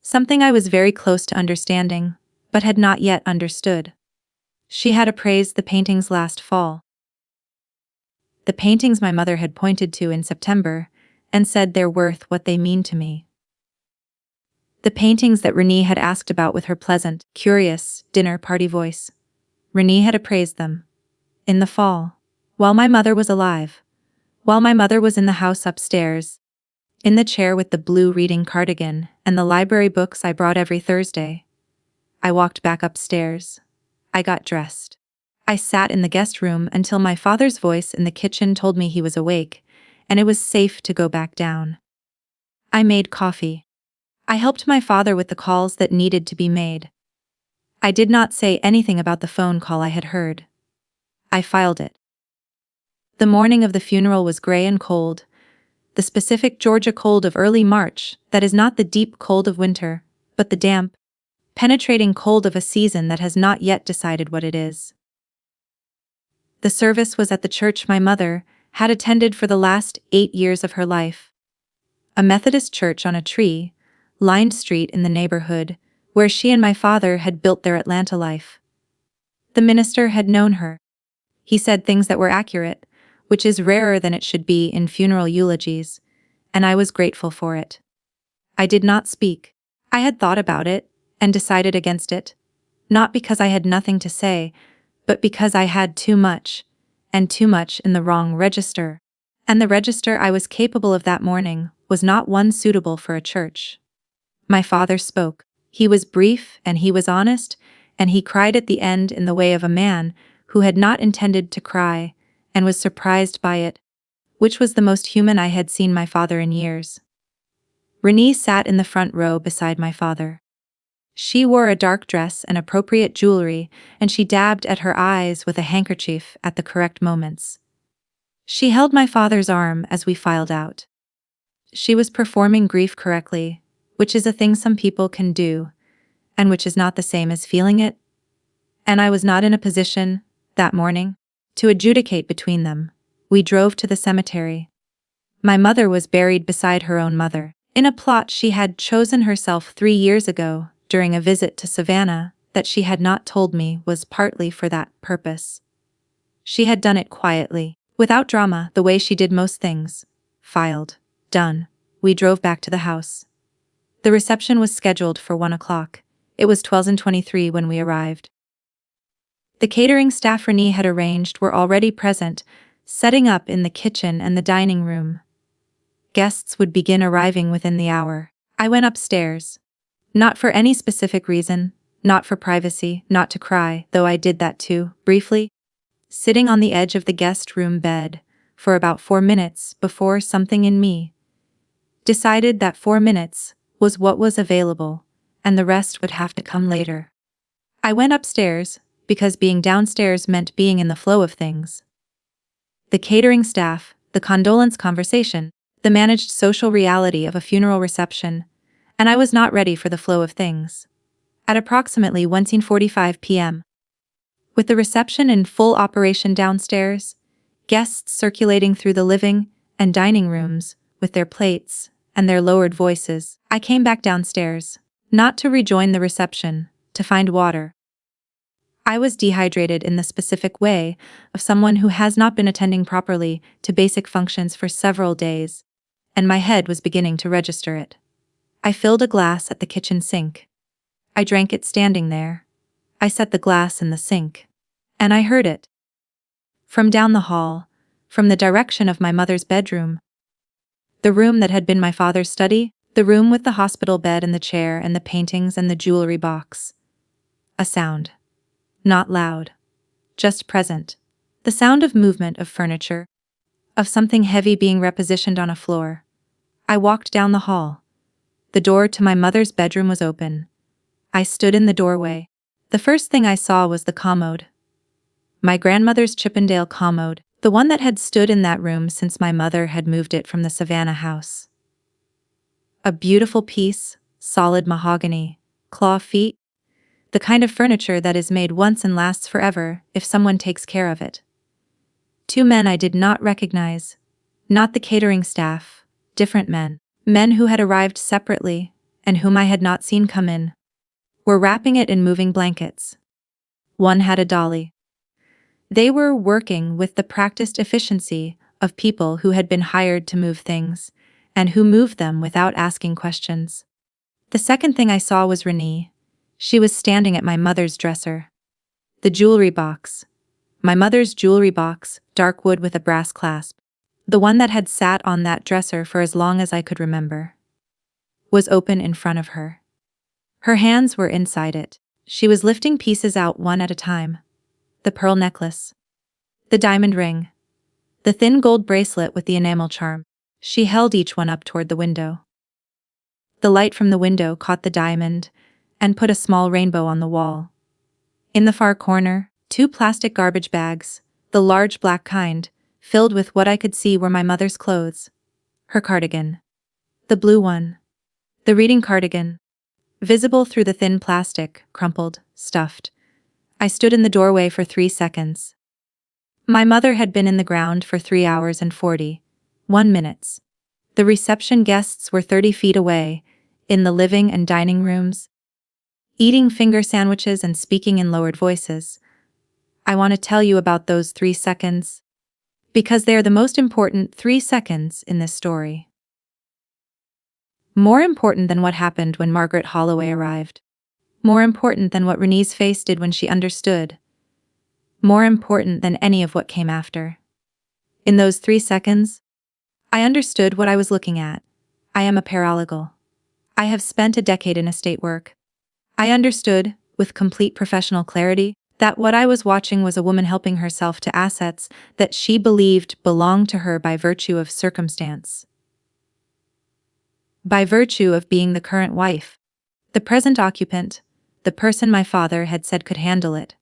Something I was very close to understanding, but had not yet understood. She had appraised the paintings last fall. The paintings my mother had pointed to in September, and said they're worth what they mean to me. The paintings that Renee had asked about with her pleasant, curious, dinner party voice. Renee had appraised them. In the fall. While my mother was alive. While my mother was in the house upstairs. In the chair with the blue reading cardigan and the library books I brought every Thursday. I walked back upstairs. I got dressed. I sat in the guest room until my father's voice in the kitchen told me he was awake, and it was safe to go back down. I made coffee. I helped my father with the calls that needed to be made. I did not say anything about the phone call I had heard. I filed it. The morning of the funeral was gray and cold, the specific Georgia cold of early March that is not the deep cold of winter, but the damp, penetrating cold of a season that has not yet decided what it is. The service was at the church my mother had attended for the last 8 years of her life. A Methodist church on a tree-lined street in the neighborhood where she and my father had built their Atlanta life. The minister had known her. He said things that were accurate, which is rarer than it should be in funeral eulogies, and I was grateful for it. I did not speak. I had thought about it and decided against it, not because I had nothing to say, but because I had too much, and too much in the wrong register. And the register I was capable of that morning was not one suitable for a church. My father spoke. He was brief and he was honest, and he cried at the end in the way of a man who had not intended to cry, and was surprised by it, which was the most human I had seen my father in years. Renee sat in the front row beside my father. She wore a dark dress and appropriate jewelry, and she dabbed at her eyes with a handkerchief at the correct moments. She held my father's arm as we filed out. She was performing grief correctly, which is a thing some people can do, and which is not the same as feeling it. And I was not in a position, that morning, to adjudicate between them. We drove to the cemetery. My mother was buried beside her own mother, in a plot she had chosen herself 3 years ago during a visit to Savannah that she had not told me was partly for that purpose. She had done it quietly, without drama, the way she did most things. Filed. Done. We drove back to the house. The reception was scheduled for 1 o'clock. It was 12:23 when we arrived. The catering staff Renee had arranged were already present, setting up in the kitchen and the dining room. Guests would begin arriving within the hour. I went upstairs. Not for any specific reason, not for privacy, not to cry, though I did that too, briefly. Sitting on the edge of the guest room bed for about 4 minutes before something in me decided that 4 minutes was what was available, and the rest would have to come later. I went upstairs, because being downstairs meant being in the flow of things. The catering staff, the condolence conversation, the managed social reality of a funeral reception, and I was not ready for the flow of things. At approximately 1:45 p.m., with the reception in full operation downstairs, guests circulating through the living and dining rooms with their plates and their lowered voices, I came back downstairs, not to rejoin the reception, to find water. I was dehydrated in the specific way of someone who has not been attending properly to basic functions for several days, and my head was beginning to register it. I filled a glass at the kitchen sink. I drank it standing there. I set the glass in the sink. And I heard it. From down the hall, from the direction of my mother's bedroom. The room that had been my father's study, the room with the hospital bed and the chair and the paintings and the jewelry box. A sound. Not loud. Just present. The sound of movement of furniture. Of something heavy being repositioned on a floor. I walked down the hall. The door to my mother's bedroom was open. I stood in the doorway. The first thing I saw was the commode. My grandmother's Chippendale commode, the one that had stood in that room since my mother had moved it from the Savannah house. A beautiful piece, solid mahogany, claw feet, the kind of furniture that is made once and lasts forever if someone takes care of it. 2 men I did not recognize, not the catering staff, different men. Men who had arrived separately, and whom I had not seen come in, were wrapping it in moving blankets. One had a dolly. They were working with the practiced efficiency of people who had been hired to move things, and who moved them without asking questions. The second thing I saw was Renee. She was standing at my mother's dresser. The jewelry box. My mother's jewelry box, dark wood with a brass clasp. The one that had sat on that dresser for as long as I could remember, was open in front of her. Her hands were inside it. She was lifting pieces out one at a time. The pearl necklace. The diamond ring. The thin gold bracelet with the enamel charm. She held each one up toward the window. The light from the window caught the diamond and put a small rainbow on the wall. In the far corner, 2 plastic garbage bags, the large black kind, filled with what I could see were my mother's clothes. Her cardigan. The blue one. The reading cardigan. Visible through the thin plastic, crumpled, stuffed. I stood in the doorway for 3 seconds. My mother had been in the ground for 3 hours and 41 minutes. The reception guests were 30 feet away, in the living and dining rooms, eating finger sandwiches and speaking in lowered voices. I want to tell you about those 3 seconds, because they are the most important 3 seconds in this story. More important than what happened when Margaret Holloway arrived. More important than what Renee's face did when she understood. More important than any of what came after. In those 3 seconds, I understood what I was looking at. I am a paralegal. I have spent a decade in estate work. I understood, with complete professional clarity, that what I was watching was a woman helping herself to assets that she believed belonged to her by virtue of circumstance. By virtue of being the current wife, the present occupant, the person my father had said could handle it.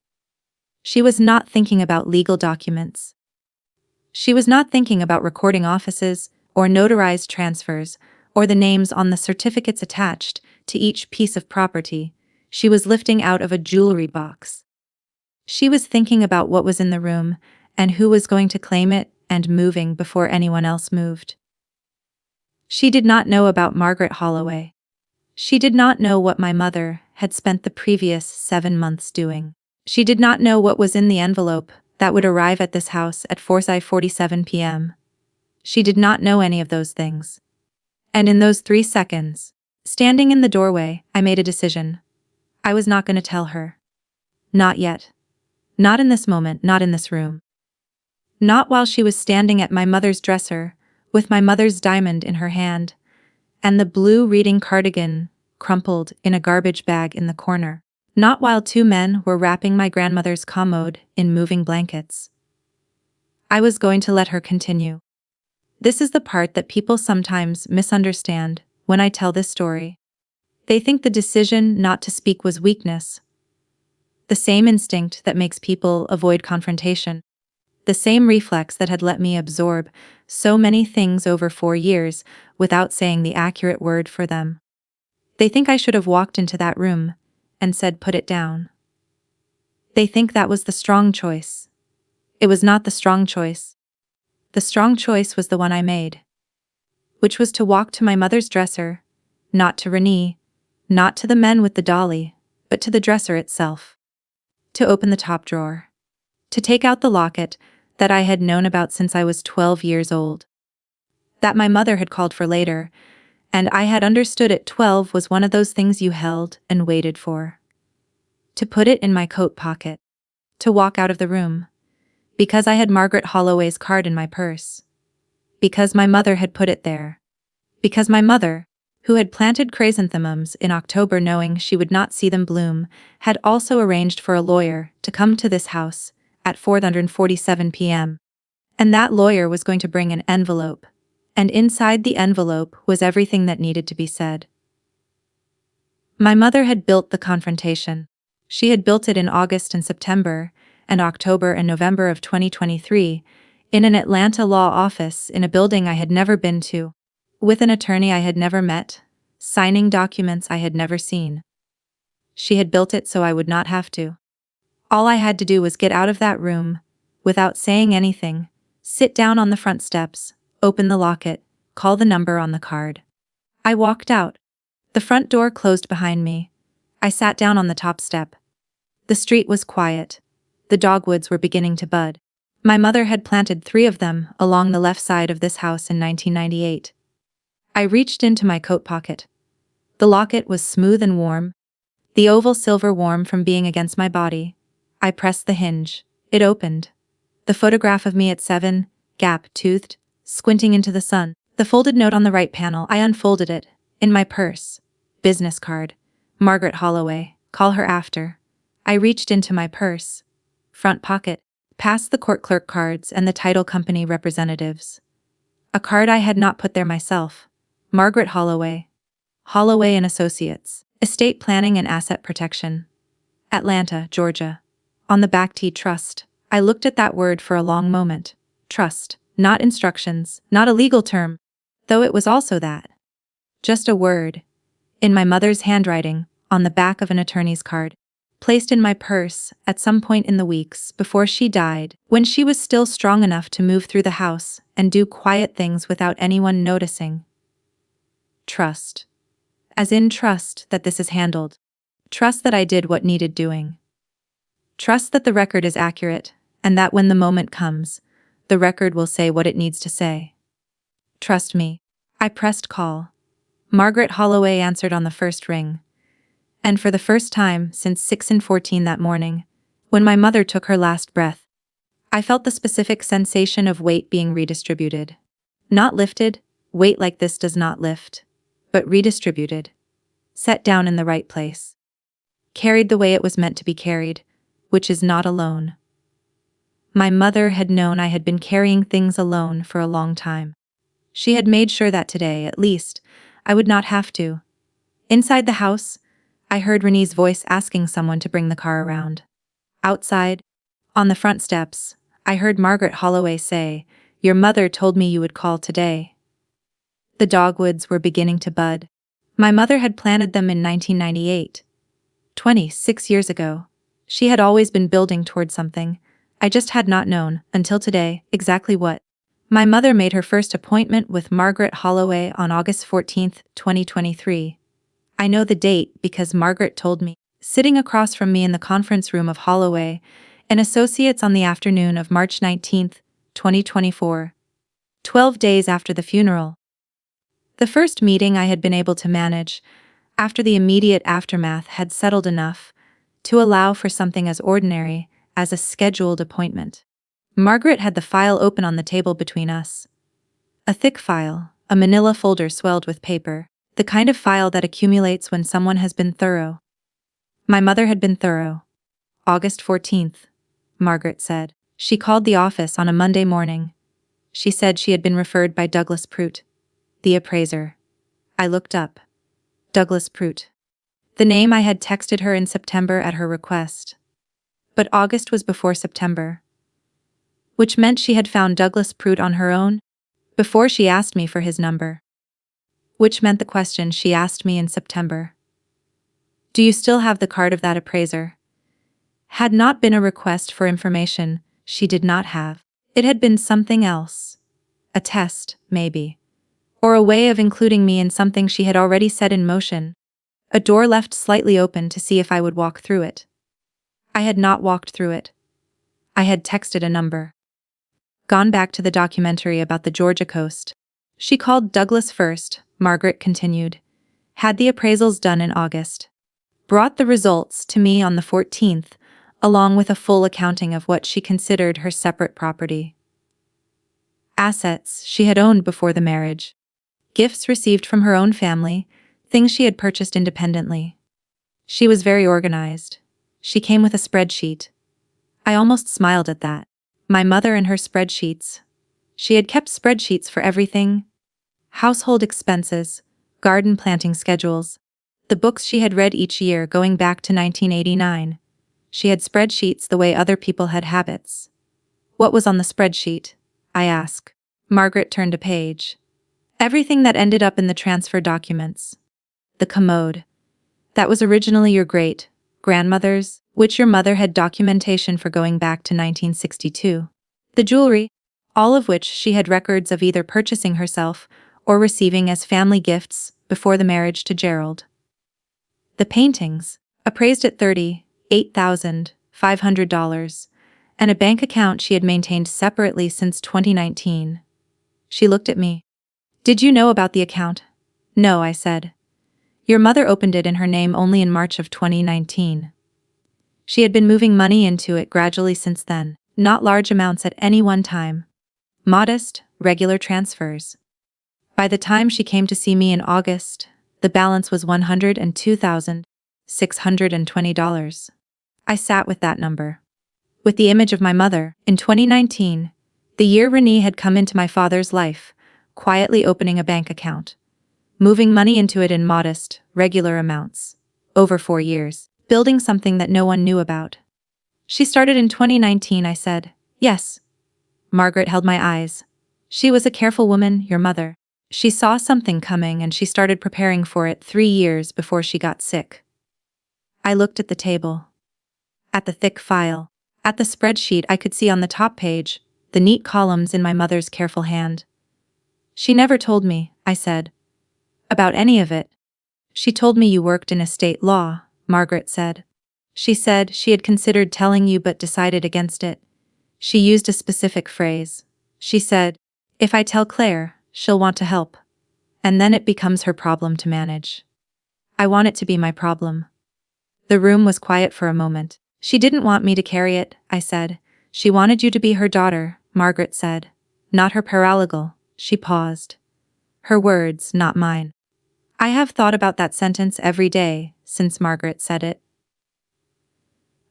She was not thinking about legal documents. She was not thinking about recording offices, or notarized transfers, or the names on the certificates attached to each piece of property she was lifting out of a jewelry box. She was thinking about what was in the room, and who was going to claim it, and moving before anyone else moved. She did not know about Margaret Holloway. She did not know what my mother had spent the previous 7 months doing. She did not know what was in the envelope that would arrive at this house at 4:47 p.m. She did not know any of those things. And in those 3 seconds, standing in the doorway, I made a decision. I was not going to tell her. Not yet. Not in this moment, not in this room. Not while she was standing at my mother's dresser, with my mother's diamond in her hand, and the blue reading cardigan crumpled in a garbage bag in the corner. Not while 2 men were wrapping my grandmother's commode in moving blankets. I was going to let her continue. This is the part that people sometimes misunderstand when I tell this story. They think the decision not to speak was weakness. The same instinct that makes people avoid confrontation. The same reflex that had let me absorb so many things over 4 years without saying the accurate word for them. They think I should have walked into that room and said, "Put it down." They think that was the strong choice. It was not the strong choice. The strong choice was the one I made, which was to walk to my mother's dresser, not to Renee, not to the men with the dolly, but to the dresser itself. To open the top drawer. To take out the locket that I had known about since I was 12 years old. That my mother had called for later, and I had understood at 12 was one of those things you held and waited for. To put it in my coat pocket. To walk out of the room. Because I had Margaret Holloway's card in my purse. Because my mother had put it there. Because my mother, who had planted chrysanthemums in October knowing she would not see them bloom, had also arranged for a lawyer to come to this house at 4:47 p.m. And that lawyer was going to bring an envelope. And inside the envelope was everything that needed to be said. My mother had built the confrontation. She had built it in August and September, and October and November of 2023, in an Atlanta law office in a building I had never been to, with an attorney I had never met, signing documents I had never seen. She had built it so I would not have to. All I had to do was get out of that room, without saying anything, sit down on the front steps, open the locket, call the number on the card. I walked out. The front door closed behind me. I sat down on the top step. The street was quiet. The dogwoods were beginning to bud. My mother had planted 3 of them along the left side of this house in 1998. I reached into my coat pocket. The locket was smooth and warm. The oval silver warm from being against my body. I pressed the hinge. It opened. The photograph of me at 7, gap-toothed, squinting into the sun. The folded note on the right panel, I unfolded it. In my purse. Business card. Margaret Holloway. Call her after. I reached into my purse. Front pocket. Past the court clerk cards and the title company representatives. A card I had not put there myself. Margaret Holloway. Holloway and Associates. Estate Planning and Asset Protection. Atlanta, Georgia. On the back T Trust. I looked at that word for a long moment. Trust, not instructions, not a legal term, though it was also that. Just a word, in my mother's handwriting, on the back of an attorney's card, placed in my purse at some point in the weeks before she died, when she was still strong enough to move through the house and do quiet things without anyone noticing. Trust. As in trust that this is handled. Trust that I did what needed doing. Trust that the record is accurate, and that when the moment comes, the record will say what it needs to say. Trust me. I pressed call. Margaret Holloway answered on the first ring. And for the first time since 6:14 that morning, when my mother took her last breath, I felt the specific sensation of weight being redistributed. Not lifted, weight like this does not lift, but redistributed. Set down in the right place. Carried the way it was meant to be carried, which is not alone. My mother had known I had been carrying things alone for a long time. She had made sure that today, at least, I would not have to. Inside the house, I heard Renee's voice asking someone to bring the car around. Outside, on the front steps, I heard Margaret Holloway say, "Your mother told me you would call today." The dogwoods were beginning to bud. My mother had planted them in 1998. 26 years ago. She had always been building toward something. I just had not known, until today, exactly what. My mother made her first appointment with Margaret Holloway on August 14, 2023. I know the date because Margaret told me, sitting across from me in the conference room of Holloway and Associates on the afternoon of March 19, 2024. 12 days after the funeral. The first meeting I had been able to manage, after the immediate aftermath had settled enough to allow for something as ordinary as a scheduled appointment. Margaret had the file open on the table between us. A thick file, a manila folder swelled with paper, the kind of file that accumulates when someone has been thorough. My mother had been thorough. August 14th, Margaret said. She called the office on a Monday morning. She said she had been referred by Douglas Prout, the appraiser. I looked up. Douglas Prout. The name I had texted her in September at her request. But August was before September. Which meant she had found Douglas Prout on her own, before she asked me for his number. Which meant the question she asked me in September. Do you still have the card of that appraiser? Had not been a request for information she did not have. It had been something else. A test, maybe. Or a way of including me in something she had already set in motion. A door left slightly open to see if I would walk through it. I had not walked through it. I had texted a number. Gone back to the documentary about the Georgia coast. She called Douglas first, Margaret continued. Had the appraisals done in August. Brought the results to me on the 14th, along with a full accounting of what she considered her separate property. Assets she had owned before the marriage. Gifts received from her own family, things she had purchased independently. She was very organized. She came with a spreadsheet. I almost smiled at that. My mother and her spreadsheets. She had kept spreadsheets for everything. Household expenses, garden planting schedules, the books she had read each year going back to 1989. She had spreadsheets the way other people had habits. What was on the spreadsheet? I asked. Margaret turned a page. Everything that ended up in the transfer documents. The commode. That was originally your great-grandmother's, which your mother had documentation for going back to 1962. The jewelry, all of which she had records of either purchasing herself or receiving as family gifts before the marriage to Gerald. The paintings, appraised at $38,500, and a bank account she had maintained separately since 2019. She looked at me. Did you know about the account? No, I said. Your mother opened it in her name only in March of 2019. She had been moving money into it gradually since then, not large amounts at any one time. Modest, regular transfers. By the time she came to see me in August, the balance was $102,620. I sat with that number. With the image of my mother, in 2019, the year Renee had come into my father's life, quietly opening a bank account. Moving money into it in modest, regular amounts. Over 4 years. Building something that no one knew about. She started in 2019, I said. Yes. Margaret held my eyes. She was a careful woman, your mother. She saw something coming and she started preparing for it 3 years before she got sick. I looked at the table. At the thick file. At the spreadsheet I could see on the top page, the neat columns in my mother's careful hand. She never told me, I said, about any of it. She told me you worked in estate law, Margaret said. She said she had considered telling you but decided against it. She used a specific phrase. She said, if I tell Claire, she'll want to help. And then it becomes her problem to manage. I want it to be my problem. The room was quiet for a moment. She didn't want me to carry it, I said. She wanted you to be her daughter, Margaret said. Not her paralegal. She paused. Her words, not mine. I have thought about that sentence every day since Margaret said it.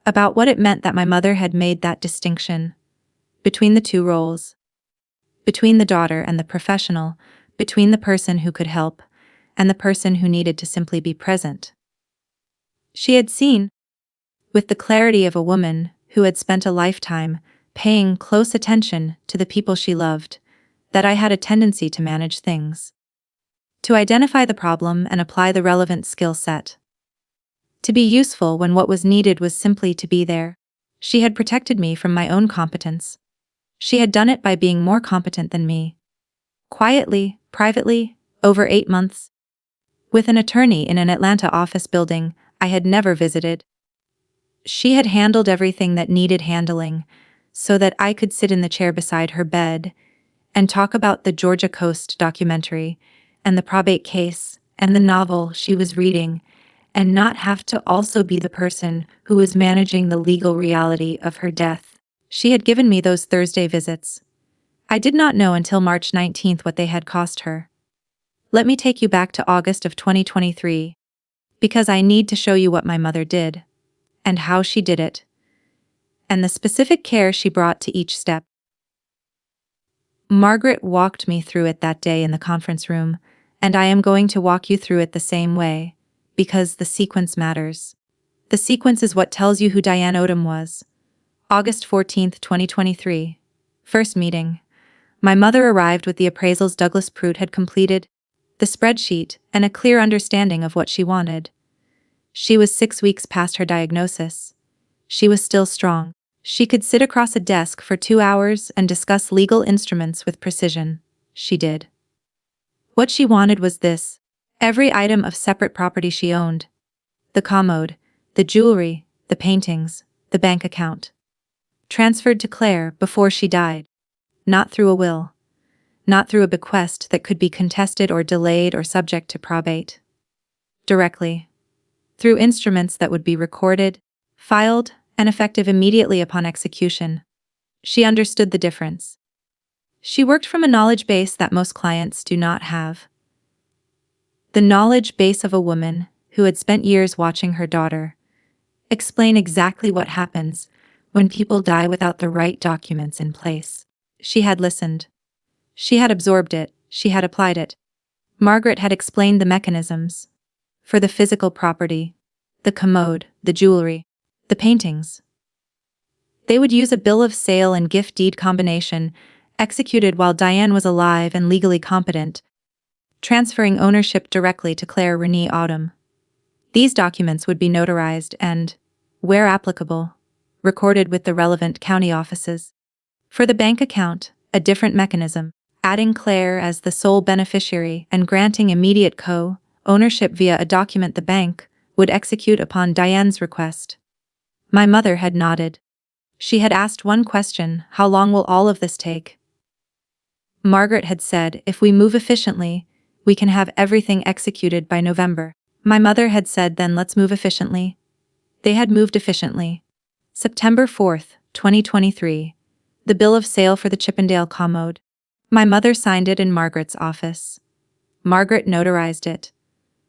About what it meant that my mother had made that distinction between the two roles, between the daughter and the professional, between the person who could help and the person who needed to simply be present. She had seen, with the clarity of a woman who had spent a lifetime paying close attention to the people she loved, that I had a tendency to manage things, to identify the problem and apply the relevant skill set, to be useful when what was needed was simply to be there. She had protected me from my own competence. She had done it by being more competent than me. Quietly, privately, over 8 months. With an attorney in an Atlanta office building I had never visited. She had handled everything that needed handling, so that I could sit in the chair beside her bed and talk about the Georgia Coast documentary and the probate case and the novel she was reading, and not have to also be the person who was managing the legal reality of her death. She had given me those Thursday visits. I did not know until March 19th what they had cost her. Let me take you back to August of 2023, because I need to show you what my mother did, and how she did it, and the specific care she brought to each step. Margaret walked me through it that day in the conference room, and I am going to walk you through it the same way, because the sequence matters. The sequence is what tells you who Diane Odom was. August 14th, 2023. First meeting. My mother arrived with the appraisals Douglas Pruitt had completed, the spreadsheet, and a clear understanding of what she wanted. She was 6 weeks past her diagnosis. She was still strong. She could sit across a desk for 2 hours and discuss legal instruments with precision. She did. What she wanted was this: every item of separate property she owned. The commode, the jewelry, the paintings, the bank account. Transferred to Claire before she died. Not through a will. Not through a bequest that could be contested or delayed or subject to probate. Directly. Through instruments that would be recorded, filed, and effective immediately upon execution. She understood the difference. She worked from a knowledge base that most clients do not have. The knowledge base of a woman who had spent years watching her daughter explain exactly what happens when people die without the right documents in place. She had listened. She had absorbed it. She had applied it. Margaret had explained the mechanisms. For the physical property, the commode, the jewelry, the paintings. They would use a bill of sale and gift deed combination executed while Diane was alive and legally competent, transferring ownership directly to Claire Renee Odom. These documents would be notarized and, where applicable, recorded with the relevant county offices. For the bank account, a different mechanism, adding Claire as the sole beneficiary and granting immediate ownership via a document the bank would execute upon Diane's request. My mother had nodded. She had asked one question: how long will all of this take? Margaret had said, if we move efficiently, we can have everything executed by November. My mother had said, then let's move efficiently. They had moved efficiently. September 4th, 2023. The bill of sale for the Chippendale commode. My mother signed it in Margaret's office. Margaret notarized it.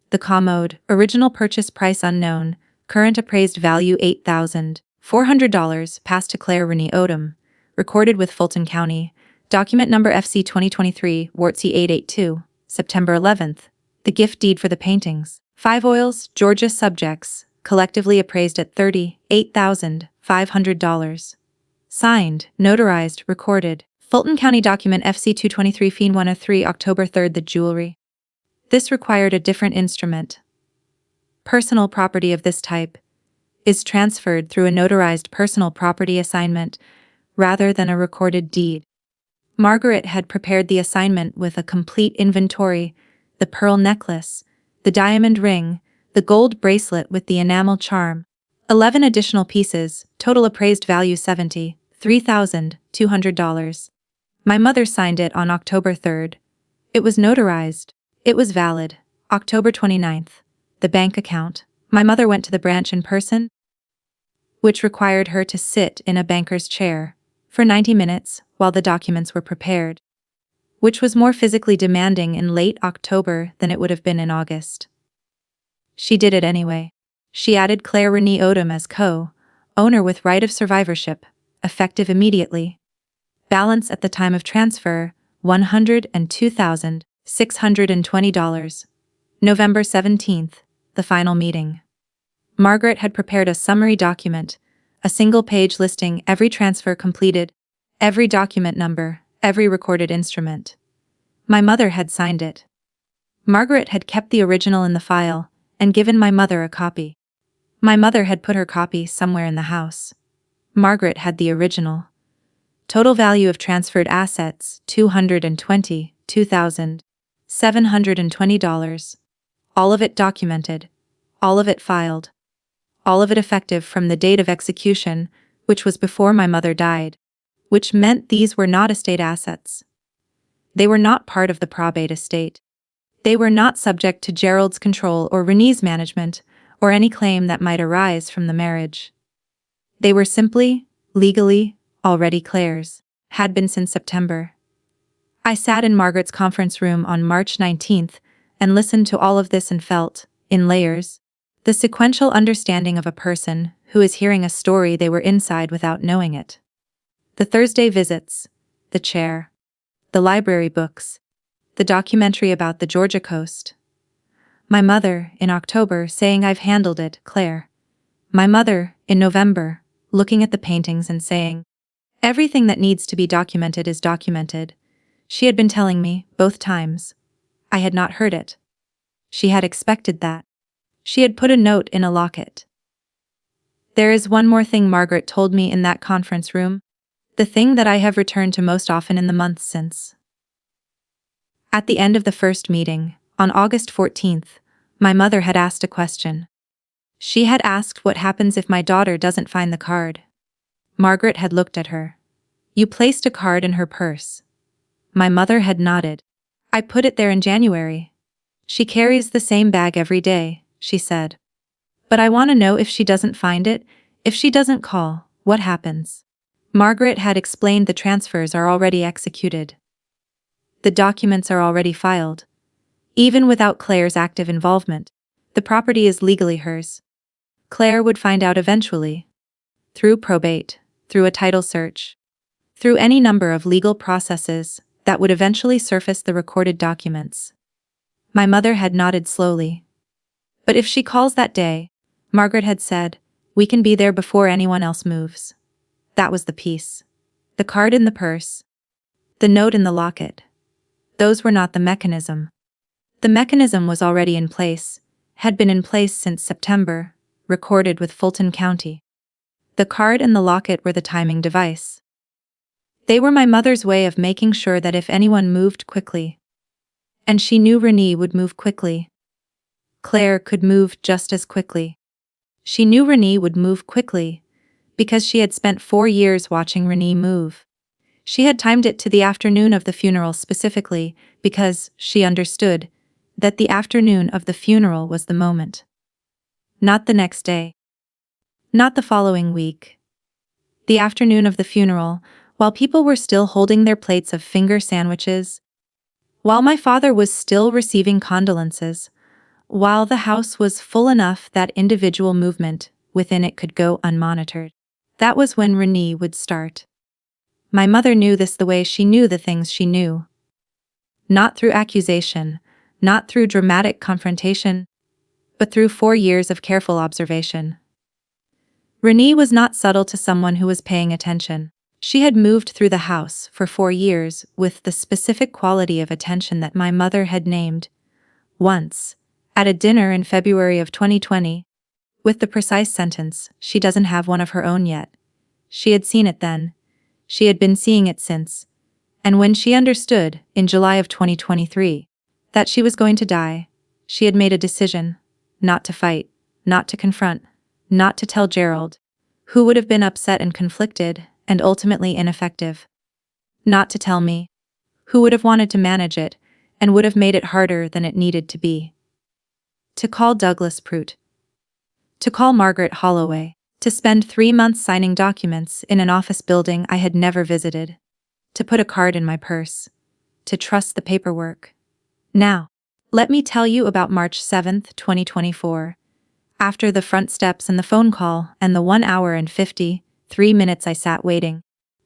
The commode, original purchase price unknown, current appraised value $8,400, passed to Claire Renee Odom, recorded with Fulton County, document number FC 2023, WARTC 882, September 11th. The gift deed for the paintings, 5 oils, Georgia subjects, collectively appraised at $38,500. Signed, notarized, recorded, Fulton County Document FC 223 Feen 103 October 3rd The jewelry. This required a different instrument. Personal property of this type is transferred through a notarized personal property assignment rather than a recorded deed. Margaret had prepared the assignment with a complete inventory, the pearl necklace, the diamond ring, the gold bracelet with the enamel charm, 11 additional pieces, total appraised value $73,200. My mother signed it on October 3rd. It was notarized. It was valid. October 29th. The bank account. My mother went to the branch in person, which required her to sit in a banker's chair for 90 minutes while the documents were prepared, which was more physically demanding in late October than it would have been in August. She did it anyway. She added Claire Renee Odom as co-owner with right of survivorship, effective immediately. Balance at the time of transfer, $102,620. November 17th, the final meeting. Margaret had prepared a summary document, a single page listing every transfer completed, every document number, every recorded instrument. My mother had signed it. Margaret had kept the original in the file and given my mother a copy. My mother had put her copy somewhere in the house. Margaret had the original. Total value of transferred assets, $222,720. All of it documented. All of it filed. All of it effective from the date of execution, which was before my mother died, which meant these were not estate assets. They were not part of the probate estate. They were not subject to Gerald's control or Renee's management, or any claim that might arise from the marriage. They were simply, legally, already Claire's, had been since September. I sat in Margaret's conference room on March 19th and listened to all of this and felt, in layers, the sequential understanding of a person who is hearing a story they were inside without knowing it. The Thursday visits, the chair, the library books, the documentary about the Georgia coast. My mother, in October, saying I've handled it, Claire. My mother, in November, looking at the paintings and saying, everything that needs to be documented is documented. She had been telling me, both times. I had not heard it. She had expected that. She had put a note in a locket. There is one more thing Margaret told me in that conference room, the thing that I have returned to most often in the months since. At the end of the first meeting, on August 14th, my mother had asked a question. She had asked what happens if my daughter doesn't find the card. Margaret had looked at her. You placed a card in her purse. My mother had nodded. I put it there in January. She carries the same bag every day, she said. But I want to know if she doesn't find it, if she doesn't call, what happens? Margaret had explained the transfers are already executed. The documents are already filed. Even without Claire's active involvement, the property is legally hers. Claire would find out eventually. Through probate, through a title search, through any number of legal processes that would eventually surface the recorded documents. My mother had nodded slowly. But if she calls that day, Margaret had said, we can be there before anyone else moves. That was the piece. The card in the purse. The note in the locket. Those were not the mechanism. The mechanism was already in place, had been in place since September, recorded with Fulton County. The card and the locket were the timing device. They were my mother's way of making sure that if anyone moved quickly, and she knew Renee would move quickly, Claire could move just as quickly. She knew Renee would move quickly, because she had spent 4 years watching Renee move. She had timed it to the afternoon of the funeral specifically, because she understood that the afternoon of the funeral was the moment. Not the next day. Not the following week. The afternoon of the funeral, while people were still holding their plates of finger sandwiches, while my father was still receiving condolences, while the house was full enough that individual movement within it could go unmonitored. That was when Renee would start. My mother knew this the way she knew the things she knew. Not through accusation, not through dramatic confrontation, but through 4 years of careful observation. Renee was not subtle to someone who was paying attention. She had moved through the house for 4 years with the specific quality of attention that my mother had named once, at a dinner in February of 2020, with the precise sentence, "She doesn't have one of her own yet." She had seen it then. She had been seeing it since. And when she understood, in July of 2023, that she was going to die, she had made a decision not to fight, not to confront, not to tell Gerald, who would have been upset and conflicted and ultimately ineffective. Not to tell me, who would have wanted to manage it and would have made it harder than it needed to be. To call Douglas Prout. To call Margaret Holloway. To spend 3 months signing documents in an office building I had never visited. To put a card in my purse. To trust the paperwork. Now, let me tell you about March 7th, 2024. After the front steps and the phone call and the 1 hour and 53 minutes I sat waiting,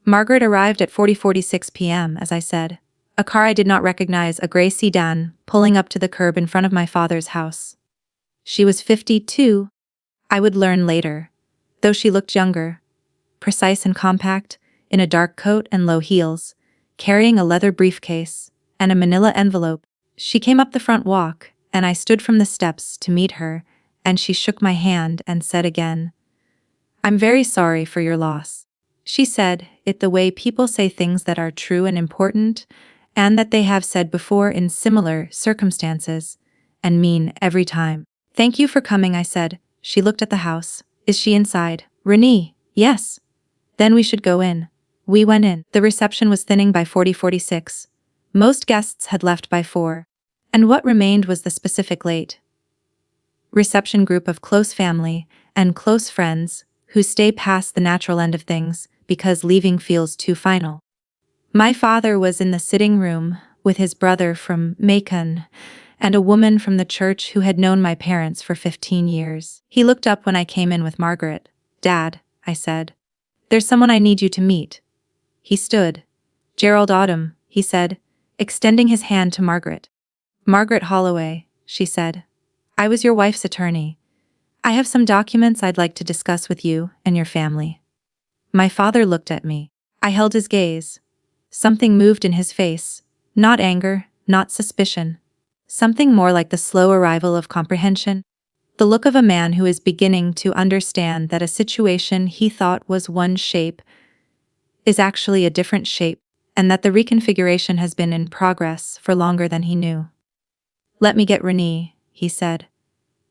Margaret arrived at 4:46 p.m. as I said. A car I did not recognize, a gray sedan, pulling up to the curb in front of my father's house. She was 52. I would learn later. Though she looked younger. Precise and compact, in a dark coat and low heels, carrying a leather briefcase and a manila envelope. She came up the front walk, and I stood from the steps to meet her, and she shook my hand and said again, "I'm very sorry for your loss." She said it the way people say things that are true and important, and that they have said before in similar circumstances, and mean every time. "Thank you for coming," I said. She looked at the house. "Is she inside?" "Renee, yes." "Then we should go in." We went in. The reception was thinning by 40:46. Most guests had left by 4. And what remained was the specific late reception group of close family and close friends who stay past the natural end of things because leaving feels too final. My father was in the sitting room with his brother from Macon and a woman from the church who had known my parents for 15 years. He looked up when I came in with Margaret. "Dad," I said. "There's someone I need you to meet." He stood. "Gerald Autumn," he said, extending his hand to Margaret. "Margaret Holloway," she said. "I was your wife's attorney. I have some documents I'd like to discuss with you and your family." My father looked at me. I held his gaze. Something moved in his face. Not anger, not suspicion. Something more like the slow arrival of comprehension. The look of a man who is beginning to understand that a situation he thought was one shape is actually a different shape, and that the reconfiguration has been in progress for longer than he knew. "Let me get Renee," he said.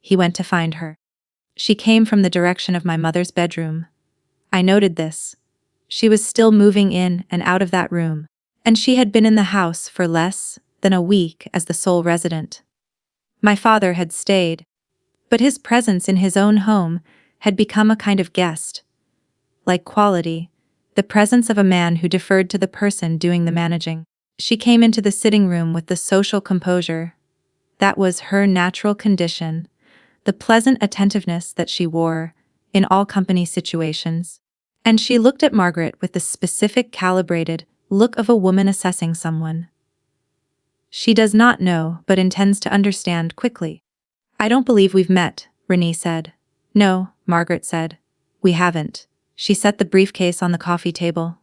He went to find her. She came from the direction of my mother's bedroom. I noted this. She was still moving in and out of that room, and she had been in the house for less than a week as the sole resident. My father had stayed, but his presence in his own home had become a kind of guest. Like quality, the presence of a man who deferred to the person doing the managing. She came into the sitting room with the social composure that was her natural condition, the pleasant attentiveness that she wore in all company situations. And she looked at Margaret with the specific calibrated look of a woman assessing someone. She does not know but intends to understand quickly. "I don't believe we've met," Renee said. "No," Margaret said. "We haven't." She set the briefcase on the coffee table.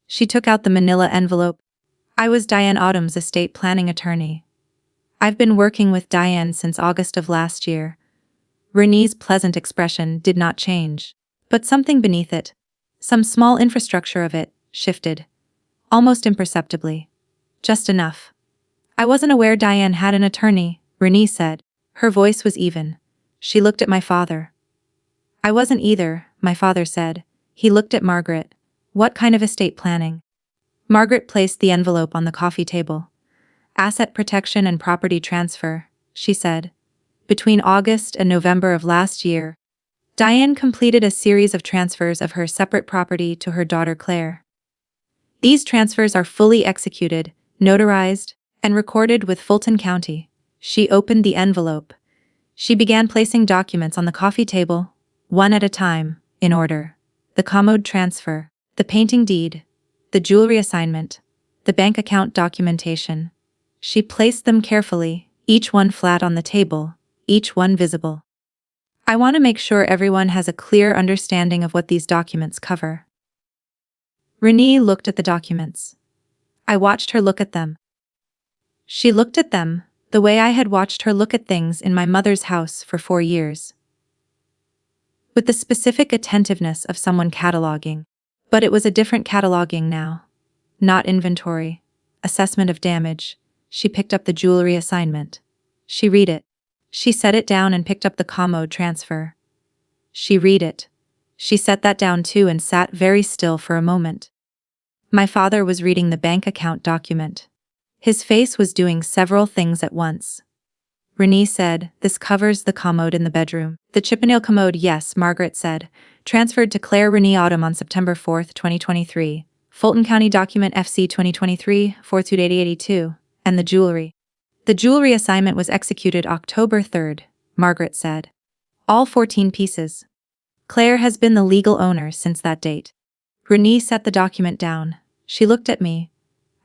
She took out the manila envelope. "I was Diane Autumn's estate planning attorney. I've been working with Diane since August of last year." Renee's pleasant expression did not change, but something beneath it, some small infrastructure of it, shifted. Almost imperceptibly. Just enough. "I wasn't aware Diane had an attorney," Renee said. Her voice was even. She looked at my father. "I wasn't either," my father said. He looked at Margaret. "What kind of estate planning?" Margaret placed the envelope on the coffee table. "Asset protection and property transfer," she said. "Between August and November of last year, Diane completed a series of transfers of her separate property to her daughter Claire. These transfers are fully executed, notarized, and recorded with Fulton County." She opened the envelope. She began placing documents on the coffee table, one at a time, in order. The commode transfer, the painting deed, the jewelry assignment, the bank account documentation. She placed them carefully, each one flat on the table, each one visible. "I want to make sure everyone has a clear understanding of what these documents cover." Renee looked at the documents. I watched her look at them. She looked at them, the way I had watched her look at things in my mother's house for 4 years. With the specific attentiveness of someone cataloging. But it was a different cataloging now. Not inventory. Assessment of damage. She picked up the jewelry assignment. She read it. She set it down and picked up the commode transfer. She read it. She set that down too and sat very still for a moment. My father was reading the bank account document. His face was doing several things at once. Renee said, "This covers the commode in the bedroom." "The Chippendale commode, yes," Margaret said. "Transferred to Claire Renee Autumn on September 4, 2023. Fulton County Document FC 2023, 428082. And the jewelry. The jewelry assignment was executed October 3rd, Margaret said. All 14 pieces. Claire has been the legal owner since that date." Renee set the document down. She looked at me.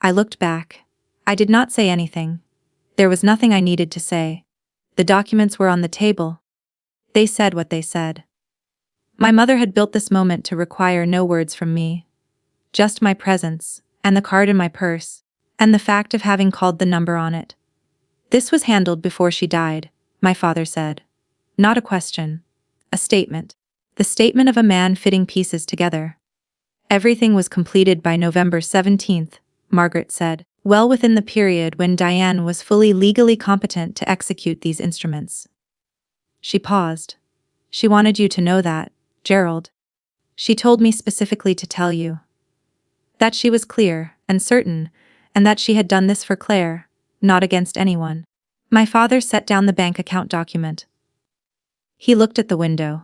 I looked back. I did not say anything. There was nothing I needed to say. The documents were on the table. They said what they said. My mother had built this moment to require no words from me. Just my presence, and the card in my purse, and the fact of having called the number on it. This was handled before she died, my father said. Not a question. A statement. The statement of a man fitting pieces together. Everything was completed by November 17th, Margaret said, well within the period when Diane was fully legally competent to execute these instruments. She paused. She wanted you to know that, Gerald. She told me specifically to tell you. That she was clear and certain, and that she had done this for Claire, not against anyone. My father set down the bank account document. He looked at the window.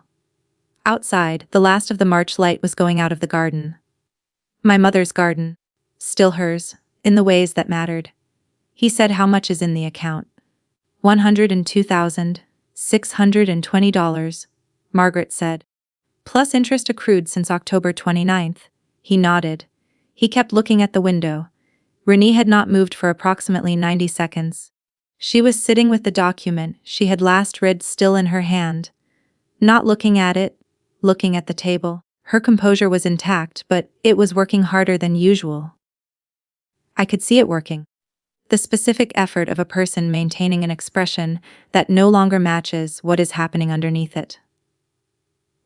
Outside, the last of the March light was going out of the garden. My mother's garden. Still hers, in the ways that mattered. He said, "How much is in the account?" $102,620, Margaret said. Plus interest accrued since October 29th. He nodded. He kept looking at the window. Renee had not moved for approximately 90 seconds. She was sitting with the document she had last read still in her hand. Not looking at it, looking at the table. Her composure was intact, but it was working harder than usual. I could see it working. The specific effort of a person maintaining an expression that no longer matches what is happening underneath it.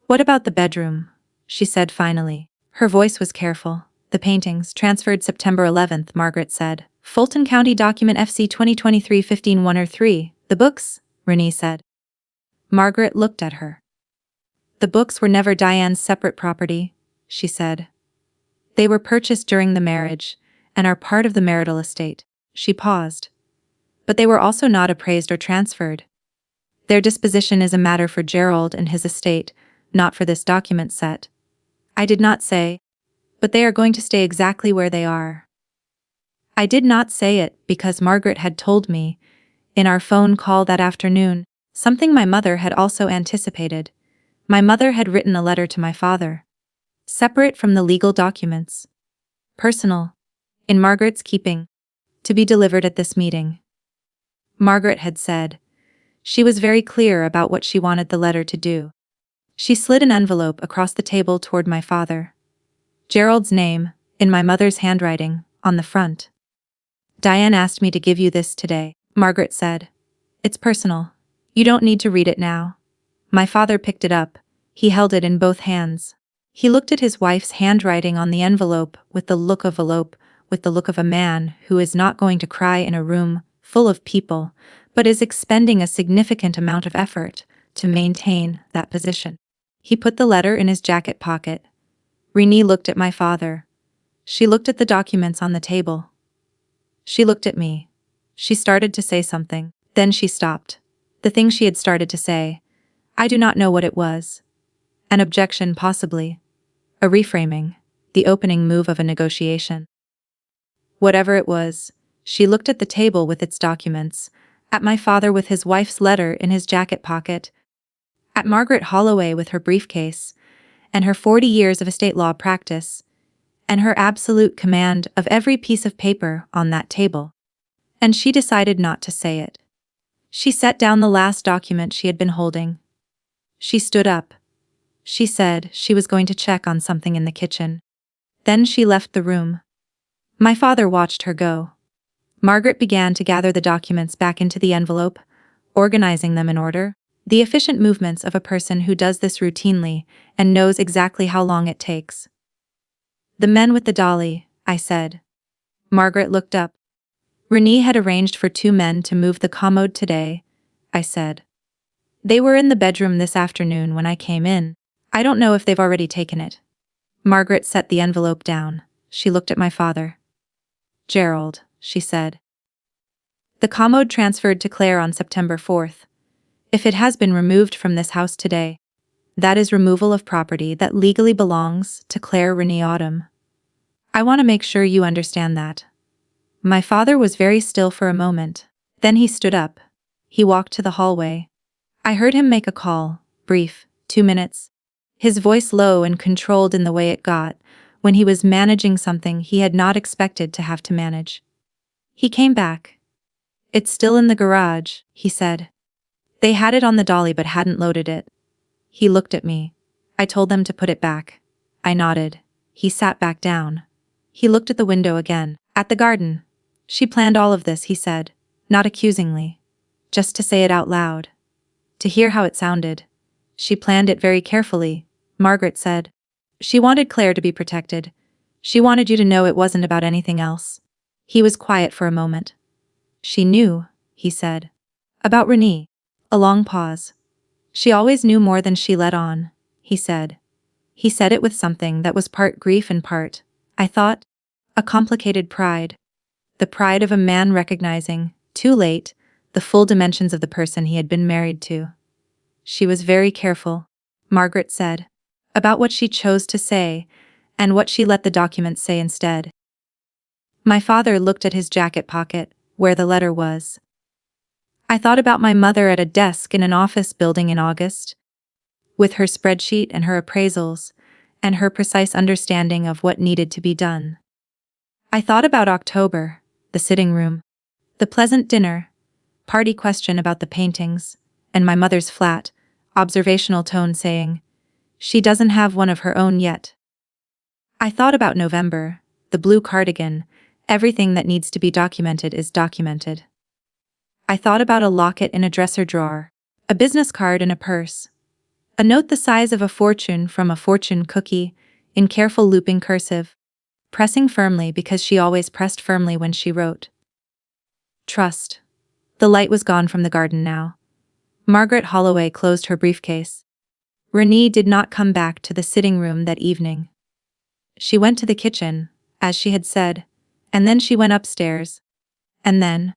"What about the bedroom?" she said finally. Her voice was careful. "The paintings, transferred September 11th, Margaret said. Fulton County Document FC 2023-15-103. The books?" Renee said. Margaret looked at her. "The books were never Diane's separate property," she said. "They were purchased during the marriage, and are part of the marital estate." She paused. "But they were also not appraised or transferred. Their disposition is a matter for Gerald and his estate, not for this document set." I did not say, "But they are going to stay exactly where they are." I did not say it because Margaret had told me, in our phone call that afternoon, something my mother had also anticipated. My mother had written a letter to my father. Separate from the legal documents. Personal. In Margaret's keeping. To be delivered at this meeting. Margaret had said. She was very clear about what she wanted the letter to do. She slid an envelope across the table toward my father. Gerald's name, in my mother's handwriting, on the front. "Diane asked me to give you this today," Margaret said. "It's personal. You don't need to read it now." My father picked it up. He held it in both hands. He looked at his wife's handwriting on the envelope with the look of a man who is not going to cry in a room full of people, but is expending a significant amount of effort to maintain that position. He put the letter in his jacket pocket. Renee looked at my father. She looked at the documents on the table. She looked at me. She started to say something. Then she stopped. The thing she had started to say. I do not know what it was. An objection, possibly. A reframing. The opening move of a negotiation. Whatever it was, she looked at the table with its documents, at my father with his wife's letter in his jacket pocket, at Margaret Holloway with her briefcase, and her 40 years of estate law practice, and her absolute command of every piece of paper on that table. And she decided not to say it. She set down the last document she had been holding. She stood up. She said she was going to check on something in the kitchen. Then she left the room. My father watched her go. Margaret began to gather the documents back into the envelope, organizing them in order. The efficient movements of a person who does this routinely and knows exactly how long it takes. The men with the dolly, I said. Margaret looked up. Renee had arranged for 2 men to move the commode today, I said. They were in the bedroom this afternoon when I came in. I don't know if they've already taken it. Margaret set the envelope down. She looked at my father. Gerald, she said. The commode transferred to Claire on September 4th. If it has been removed from this house today, that is removal of property that legally belongs to Claire Renee Autumn. I want to make sure you understand that. My father was very still for a moment. Then he stood up. He walked to the hallway. I heard him make a call, brief, 2 minutes. His voice low and controlled in the way it got, when he was managing something he had not expected to have to manage. He came back. It's still in the garage, he said. They had it on the dolly but hadn't loaded it. He looked at me. I told them to put it back. I nodded. He sat back down. He looked at the window again. At the garden. She planned all of this, he said, not accusingly. Just to say it out loud. To hear how it sounded. She planned it very carefully, Margaret said. She wanted Claire to be protected. She wanted you to know it wasn't about anything else. He was quiet for a moment. She knew, he said. About Renee. A long pause. She always knew more than she let on, he said. He said it with something that was part grief and part, I thought, a complicated pride. The pride of a man recognizing, too late, the full dimensions of the person he had been married to. She was very careful, Margaret said, about what she chose to say, and what she let the documents say instead. My father looked at his jacket pocket, where the letter was. I thought about my mother at a desk in an office building in August, with her spreadsheet and her appraisals, and her precise understanding of what needed to be done. I thought about October, the sitting room, the pleasant dinner, party question about the paintings, and my mother's flat, observational tone saying, "She doesn't have one of her own yet." I thought about November, the blue cardigan, everything that needs to be documented is documented. I thought about a locket in a dresser drawer, a business card in a purse, a note the size of a fortune from a fortune cookie, in careful looping cursive, pressing firmly because she always pressed firmly when she wrote. Trust. The light was gone from the garden now. Margaret Holloway closed her briefcase. Renee did not come back to the sitting room that evening. She went to the kitchen, as she had said, and then she went upstairs. And then,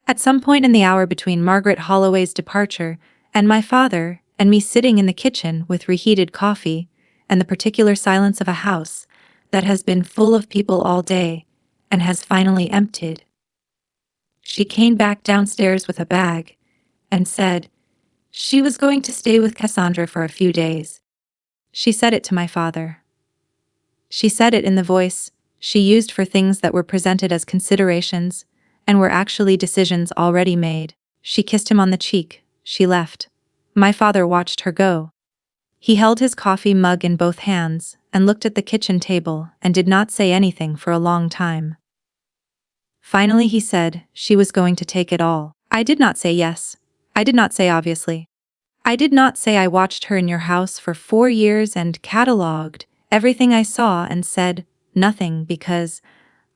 at some point in the hour between Margaret Holloway's departure and my father and me sitting in the kitchen with reheated coffee and the particular silence of a house that has been full of people all day and has finally emptied, she came back downstairs with a bag and said she was going to stay with Cassandra for a few days. She said it to my father. She said it in the voice she used for things that were presented as considerations and were actually decisions already made. She kissed him on the cheek. She left. My father watched her go. He held his coffee mug in both hands and looked at the kitchen table and did not say anything for a long time. Finally he said she was going to take it all. I did not say yes. I did not say obviously. I did not say I watched her in your house for 4 years and catalogued everything I saw and said nothing because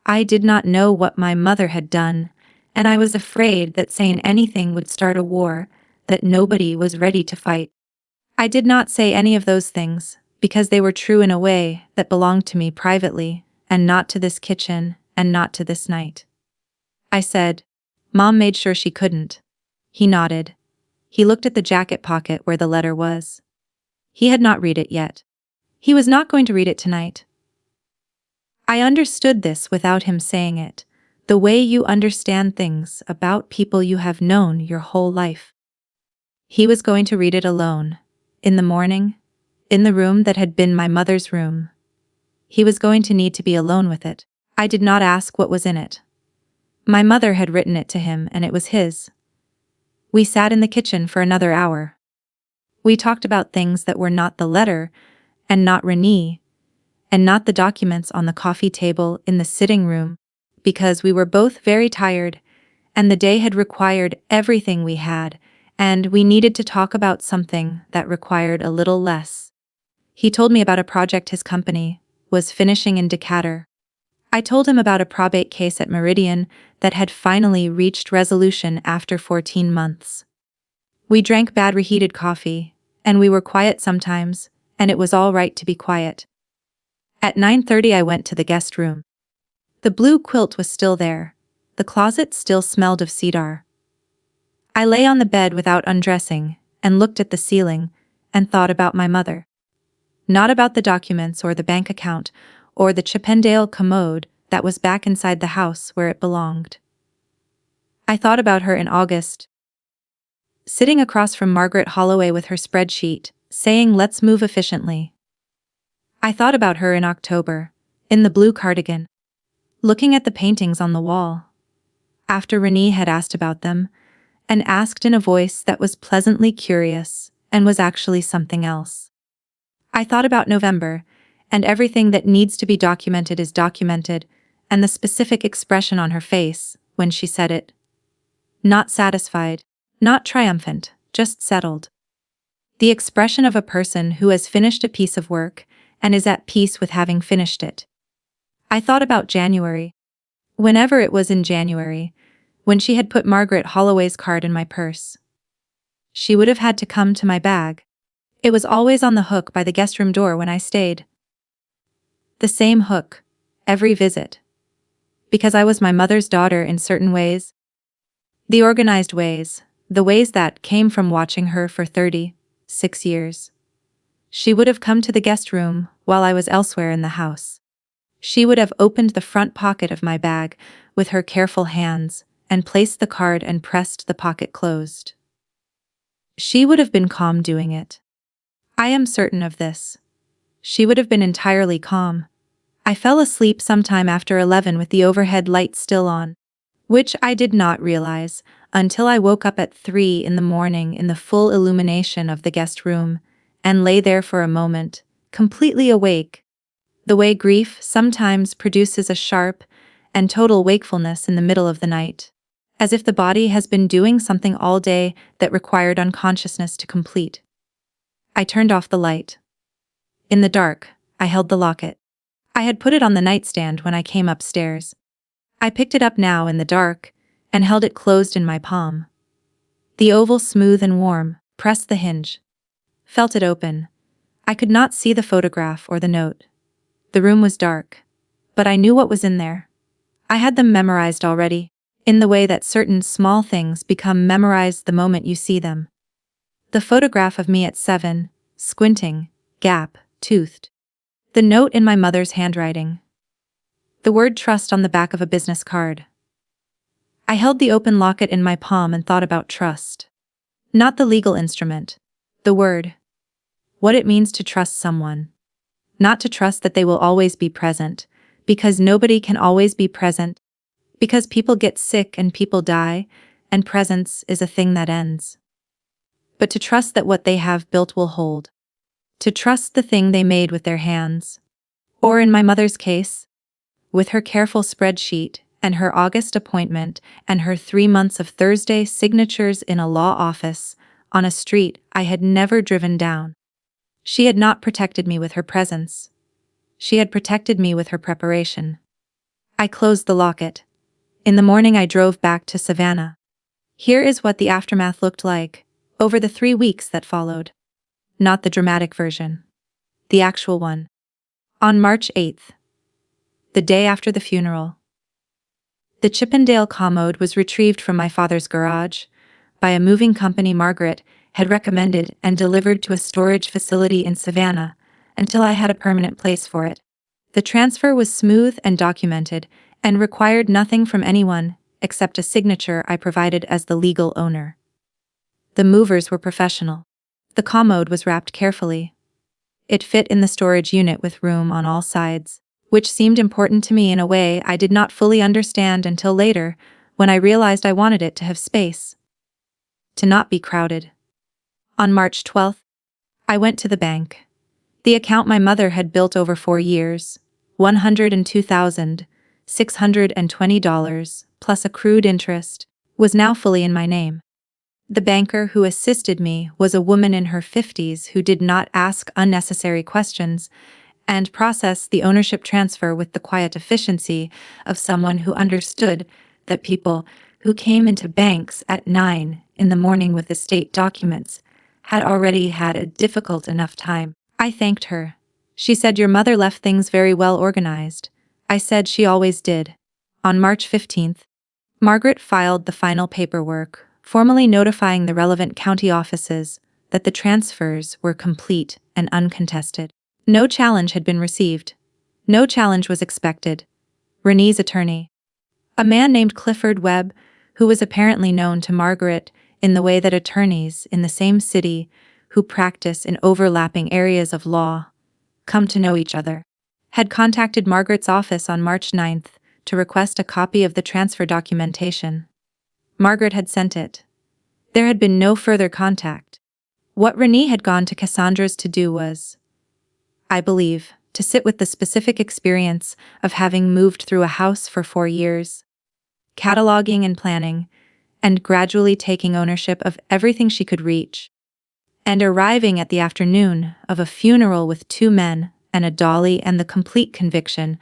I did not know what my mother had done, and I was afraid that saying anything would start a war that nobody was ready to fight. I did not say any of those things, because they were true in a way that belonged to me privately, and not to this kitchen, and not to this night. I said, Mom made sure she couldn't. He nodded. He looked at the jacket pocket where the letter was. He had not read it yet. He was not going to read it tonight. I understood this without him saying it, the way you understand things about people you have known your whole life. He was going to read it alone, in the morning, in the room that had been my mother's room. He was going to need to be alone with it. I did not ask what was in it. My mother had written it to him and it was his. We sat in the kitchen for another hour. We talked about things that were not the letter, and not Renee, and not the documents on the coffee table in the sitting room, because we were both very tired, and the day had required everything we had, and we needed to talk about something that required a little less. He told me about a project his company was finishing in Decatur. I told him about a probate case at Meridian that had finally reached resolution after 14 months. We drank bad reheated coffee, and we were quiet sometimes, and it was all right to be quiet. At 9:30 I went to the guest room. The blue quilt was still there. The closet still smelled of cedar. I lay on the bed without undressing, and looked at the ceiling, and thought about my mother. Not about the documents or the bank account, or the Chippendale commode that was back inside the house where it belonged. I thought about her in August, sitting across from Margaret Holloway with her spreadsheet, saying let's move efficiently. I thought about her in October, in the blue cardigan, looking at the paintings on the wall. After Renee had asked about them, and asked in a voice that was pleasantly curious and was actually something else. I thought about November, and everything that needs to be documented is documented, and the specific expression on her face when she said it. Not satisfied, not triumphant, just settled. The expression of a person who has finished a piece of work and is at peace with having finished it. I thought about January. Whenever it was in January, when she had put Margaret Holloway's card in my purse. She would have had to come to my bag. It was always on the hook by the guest room door when I stayed. The same hook, every visit. Because I was my mother's daughter in certain ways. The organized ways, the ways that came from watching her for 36 years. She would have come to the guest room while I was elsewhere in the house. She would have opened the front pocket of my bag with her careful hands and placed the card and pressed the pocket closed. She would have been calm doing it. I am certain of this. She would have been entirely calm. I fell asleep sometime after 11 with the overhead light still on, which I did not realize until I woke up at 3 in the morning in the full illumination of the guest room, and lay there for a moment, completely awake. The way grief sometimes produces a sharp and total wakefulness in the middle of the night, as if the body has been doing something all day that required unconsciousness to complete. I turned off the light. In the dark, I held the locket. I had put it on the nightstand when I came upstairs. I picked it up now in the dark, and held it closed in my palm. The oval smooth and warm, pressed the hinge. Felt it open. I could not see the photograph or the note. The room was dark, but I knew what was in there. I had them memorized already, in the way that certain small things become memorized the moment you see them. The photograph of me at 7, squinting, gap-toothed. The note in my mother's handwriting. The word trust on the back of a business card. I held the open locket in my palm and thought about trust. Not the legal instrument. The word. What it means to trust someone. Not to trust that they will always be present, because nobody can always be present, because people get sick and people die, and presence is a thing that ends. But to trust that what they have built will hold. To trust the thing they made with their hands. Or in my mother's case, with her careful spreadsheet and her August appointment and her 3 months of Thursday signatures in a law office on a street I had never driven down. She had not protected me with her presence. She had protected me with her preparation. I closed the locket. In the morning I drove back to Savannah. Here is what the aftermath looked like, over the 3 weeks that followed. Not the dramatic version. The actual one. On March 8th. The day after the funeral. The Chippendale commode was retrieved from my father's garage by a moving company Margaret had recommended and delivered to a storage facility in Savannah until I had a permanent place for it. The transfer was smooth and documented and required nothing from anyone except a signature I provided as the legal owner. The movers were professional. The commode was wrapped carefully. It fit in the storage unit with room on all sides, which seemed important to me in a way I did not fully understand until later, when I realized I wanted it to have space. To not be crowded. On March 12th, I went to the bank. The account my mother had built over 4 years, $102,620 plus accrued interest, was now fully in my name. The banker who assisted me was a woman in her 50s who did not ask unnecessary questions and process the ownership transfer with the quiet efficiency of someone who understood that people who came into banks at 9 in the morning with estate documents had already had a difficult enough time. I thanked her. She said, "Your mother left things very well organized." I said she always did. On March 15th, Margaret filed the final paperwork, formally notifying the relevant county offices that the transfers were complete and uncontested. No challenge had been received. No challenge was expected. Renee's attorney, a man named Clifford Webb, who was apparently known to Margaret in the way that attorneys in the same city who practice in overlapping areas of law come to know each other, had contacted Margaret's office on March 9th to request a copy of the transfer documentation. Margaret had sent it. There had been no further contact. What Renee had gone to Cassandra's to do was, I believe, to sit with the specific experience of having moved through a house for 4 years, cataloging and planning, and gradually taking ownership of everything she could reach, and arriving at the afternoon of a funeral with 2 men and a dolly and the complete conviction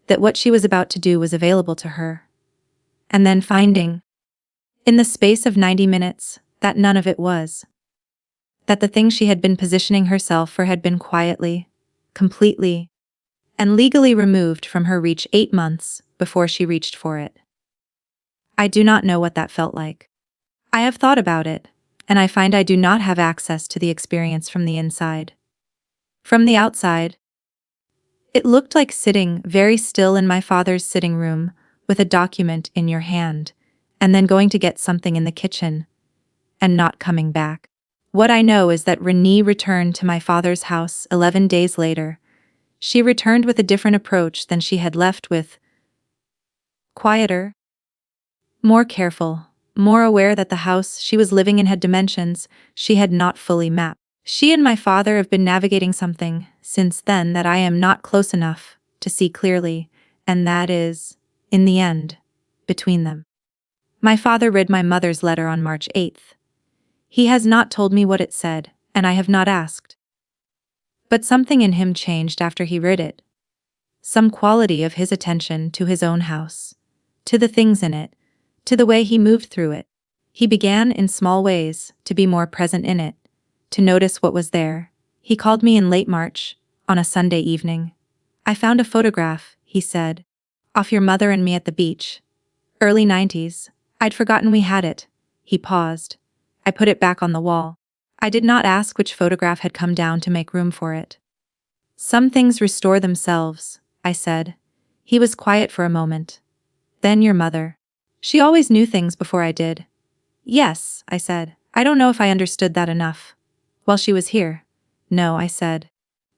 that what she was about to do was available to her. And then finding, in the space of 90 minutes, that none of it was. That the thing she had been positioning herself for had been quietly, completely, and legally removed from her reach 8 months before she reached for it. I do not know what that felt like. I have thought about it, and I find I do not have access to the experience from the inside. From the outside, it looked like sitting very still in my father's sitting room with a document in your hand, and then going to get something in the kitchen, and not coming back. What I know is that Renee returned to my father's house 11 days later. She returned with a different approach than she had left with. Quieter, more careful, more aware that the house she was living in had dimensions she had not fully mapped. She and my father have been navigating something since then that I am not close enough to see clearly, and that is, in the end, between them. My father read my mother's letter on March 8th. He has not told me what it said, and I have not asked. But something in him changed after he read it. Some quality of his attention to his own house, to the things in it, to the way he moved through it. He began in small ways to be more present in it, to notice what was there. He called me in late March, on a Sunday evening. "I found a photograph," he said, "of your mother and me at the beach. Early 90s. I'd forgotten we had it." He paused. I put it back on the wall. I did not ask which photograph had come down to make room for it. "Some things restore themselves," I said. He was quiet for a moment. "Then your mother. She always knew things before I did." "Yes," I said. "I don't know if I understood that enough. While she was here." "No," I said.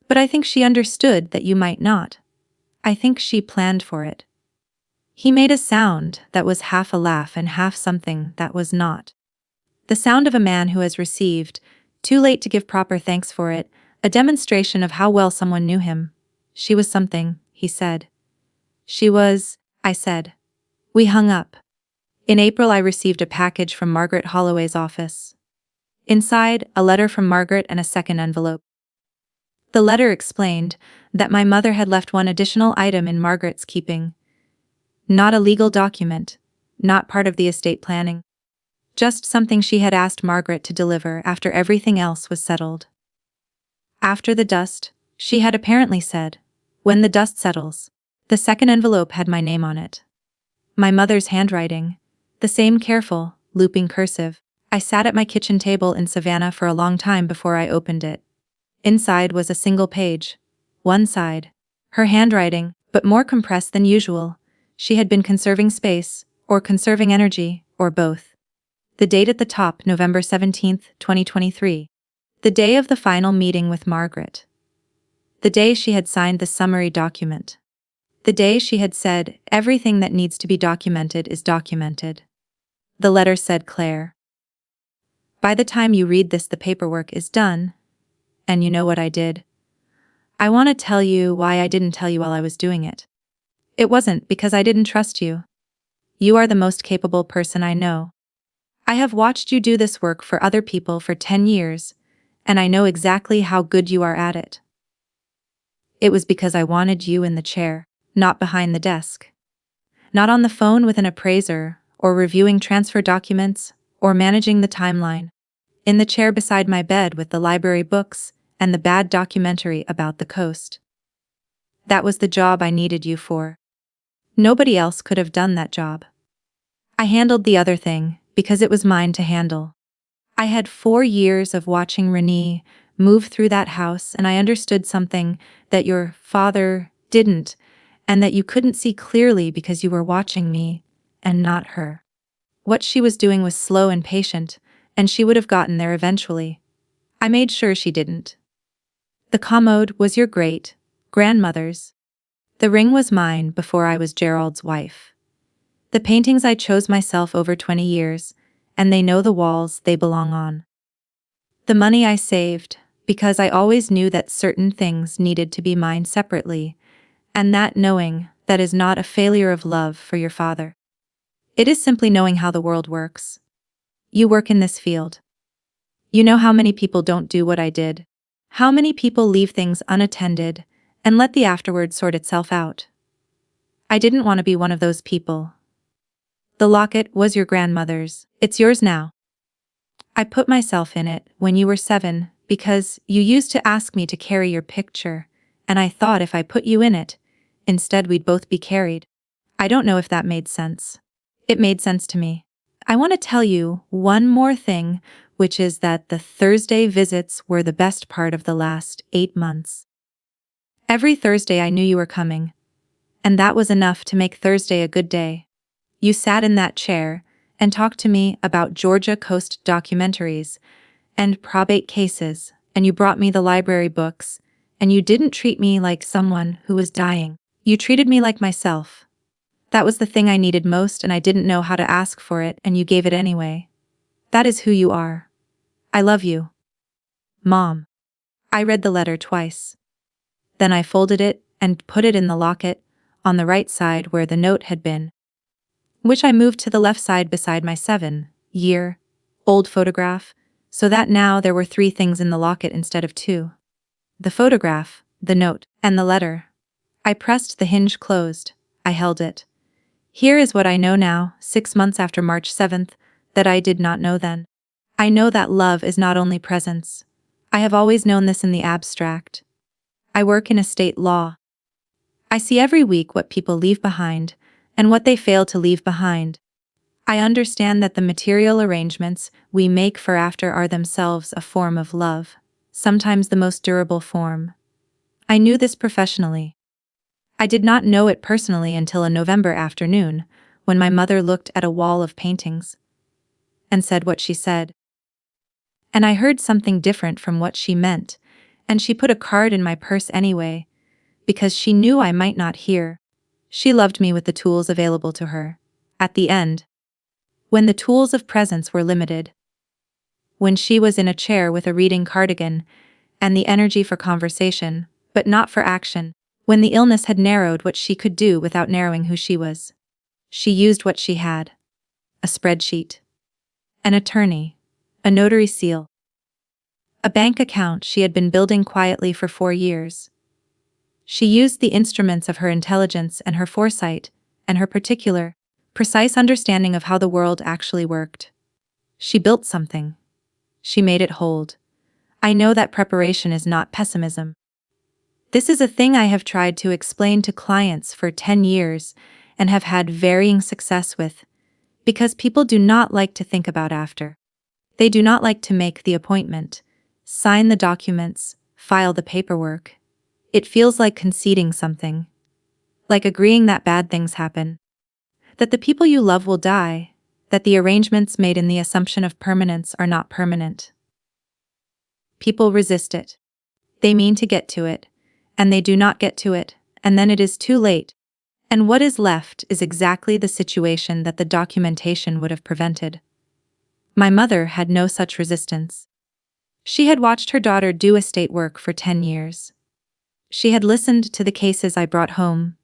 "But I think she understood that you might not. I think she planned for it." He made a sound that was half a laugh and half something that was not. The sound of a man who has received, too late to give proper thanks for it, a demonstration of how well someone knew him. "She was something," he said. "She was," I said. We hung up. In April I received a package from Margaret Holloway's office. Inside, a letter from Margaret and a second envelope. The letter explained that my mother had left one additional item in Margaret's keeping. Not a legal document, not part of the estate planning. Just something she had asked Margaret to deliver after everything else was settled. "After the dust," she had apparently said. "When the dust settles." The second envelope had my name on it. My mother's handwriting. The same careful, looping cursive. I sat at my kitchen table in Savannah for a long time before I opened it. Inside was a single page. One side. Her handwriting, but more compressed than usual. She had been conserving space, or conserving energy, or both. The date at the top, November 17th, 2023. The day of the final meeting with Margaret. The day she had signed the summary document. The day she had said, "Everything that needs to be documented is documented." The letter said, "Claire, by the time you read this, the paperwork is done." And you know what I did? I want to tell you why I didn't tell you while I was doing it. It wasn't because I didn't trust you. You are the most capable person I know. I have watched you do this work for other people for 10 years, and I know exactly how good you are at it. It was because I wanted you in the chair, not behind the desk. Not on the phone with an appraiser, or reviewing transfer documents, or managing the timeline. In the chair beside my bed with the library books and the bad documentary about the coast. That was the job I needed you for. Nobody else could have done that job. I handled the other thing because it was mine to handle. I had 4 years of watching Renee move through that house, and I understood something that your father didn't, and that you couldn't see clearly because you were watching me and not her. What she was doing was slow and patient, and she would have gotten there eventually. I made sure she didn't. The commode was your grandmother's. The ring was mine before I was Gerald's wife. The paintings I chose myself over 20 years, and they know the walls they belong on. The money I saved, because I always knew that certain things needed to be mine separately, and that knowing that is not a failure of love for your father. It is simply knowing how the world works. You work in this field. You know how many people don't do what I did. How many people leave things unattended and let the afterward sort itself out. I didn't want to be one of those people. The locket was your grandmother's. It's yours now. I put myself in it when you were 7 because you used to ask me to carry your picture, and I thought if I put you in it, instead we'd both be carried. I don't know if that made sense. It made sense to me. I want to tell you one more thing, which is that the Thursday visits were the best part of the last 8 months. Every Thursday I knew you were coming, and that was enough to make Thursday a good day. You sat in that chair and talked to me about Georgia Coast documentaries and probate cases, and you brought me the library books, and you didn't treat me like someone who was dying. You treated me like myself. That was the thing I needed most, and I didn't know how to ask for it, and you gave it anyway. That is who you are. I love you. Mom. I read the letter twice. Then I folded it and put it in the locket, on the right side where the note had been, which I moved to the left side beside my 7-year-old photograph, so that now there were 3 things in the locket instead of 2. The photograph, the note, and the letter. I pressed the hinge closed. I held it. Here is what I know now, 6 months after March 7th, that I did not know then. I know that love is not only presence. I have always known this in the abstract. I work in estate law. I see every week what people leave behind, and what they fail to leave behind. I understand that the material arrangements we make for after are themselves a form of love, sometimes the most durable form. I knew this professionally. I did not know it personally until a November afternoon, when my mother looked at a wall of paintings and said what she said. And I heard something different from what she meant, and she put a card in my purse anyway, because she knew I might not hear. She loved me with the tools available to her. At the end, when the tools of presence were limited, when she was in a chair with a reading cardigan and the energy for conversation, but not for action, when the illness had narrowed what she could do without narrowing who she was, she used what she had: a spreadsheet, an attorney, a notary seal, a bank account she had been building quietly for 4 years. She used the instruments of her intelligence and her foresight, and her particular, precise understanding of how the world actually worked. She built something. She made it hold. I know that preparation is not pessimism. This is a thing I have tried to explain to clients for 10 years and have had varying success with, because people do not like to think about after. They do not like to make the appointment, sign the documents, file the paperwork. It feels like conceding something, like agreeing that bad things happen, that the people you love will die, that the arrangements made in the assumption of permanence are not permanent. People resist it. They mean to get to it, and they do not get to it, and then it is too late. And what is left is exactly the situation that the documentation would have prevented. My mother had no such resistance. She had watched her daughter do estate work for 10 years. She had listened to the cases I brought home.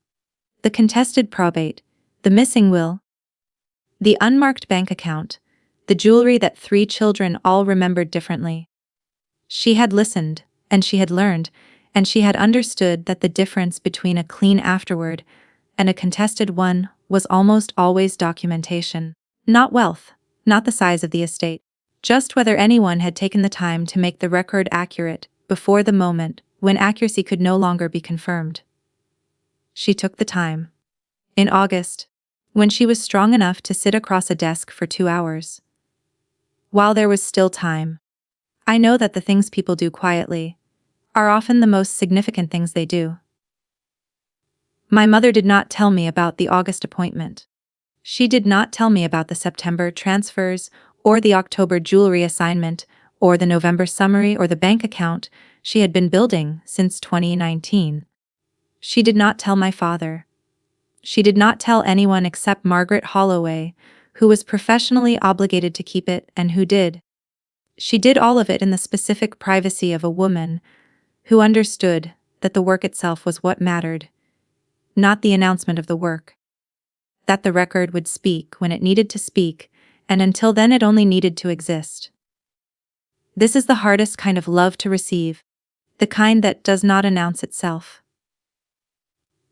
The contested probate, the missing will, the unmarked bank account, the jewelry that 3 children all remembered differently. She had listened, and she had learned, and she had understood that the difference between a clean afterward and a contested one was almost always documentation. Not wealth, not the size of the estate, just whether anyone had taken the time to make the record accurate before the moment when accuracy could no longer be confirmed. She took the time. In August, when she was strong enough to sit across a desk for 2 hours. While there was still time. I know that the things people do quietly are often the most significant things they do. My mother did not tell me about the August appointment. She did not tell me about the September transfers, or the October jewelry assignment, or the November summary, or the bank account she had been building since 2019. She did not tell my father. She did not tell anyone except Margaret Holloway, who was professionally obligated to keep it and who did. She did all of it in the specific privacy of a woman who understood that the work itself was what mattered, not the announcement of the work. That the record would speak when it needed to speak, and until then it only needed to exist. This is the hardest kind of love to receive, the kind that does not announce itself.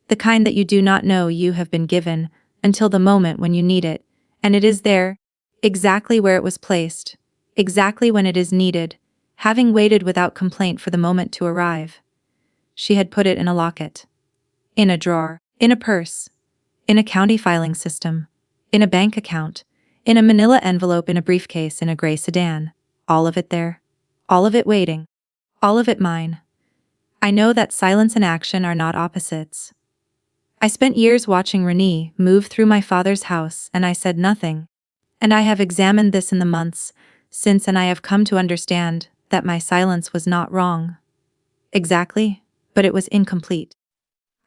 The kind that you do not know you have been given until the moment when you need it, and it is there, exactly where it was placed, exactly when it is needed, having waited without complaint for the moment to arrive. She had put it in a locket, in a drawer, in a purse, in a county filing system, in a bank account, in a manila envelope, in a briefcase, in a gray sedan, all of it there, all of it waiting, all of it mine. I know that silence and action are not opposites. I spent years watching Renee move through my father's house, and I said nothing. And I have examined this in the months since, and I have come to understand that my silence was not wrong. Exactly, but it was incomplete.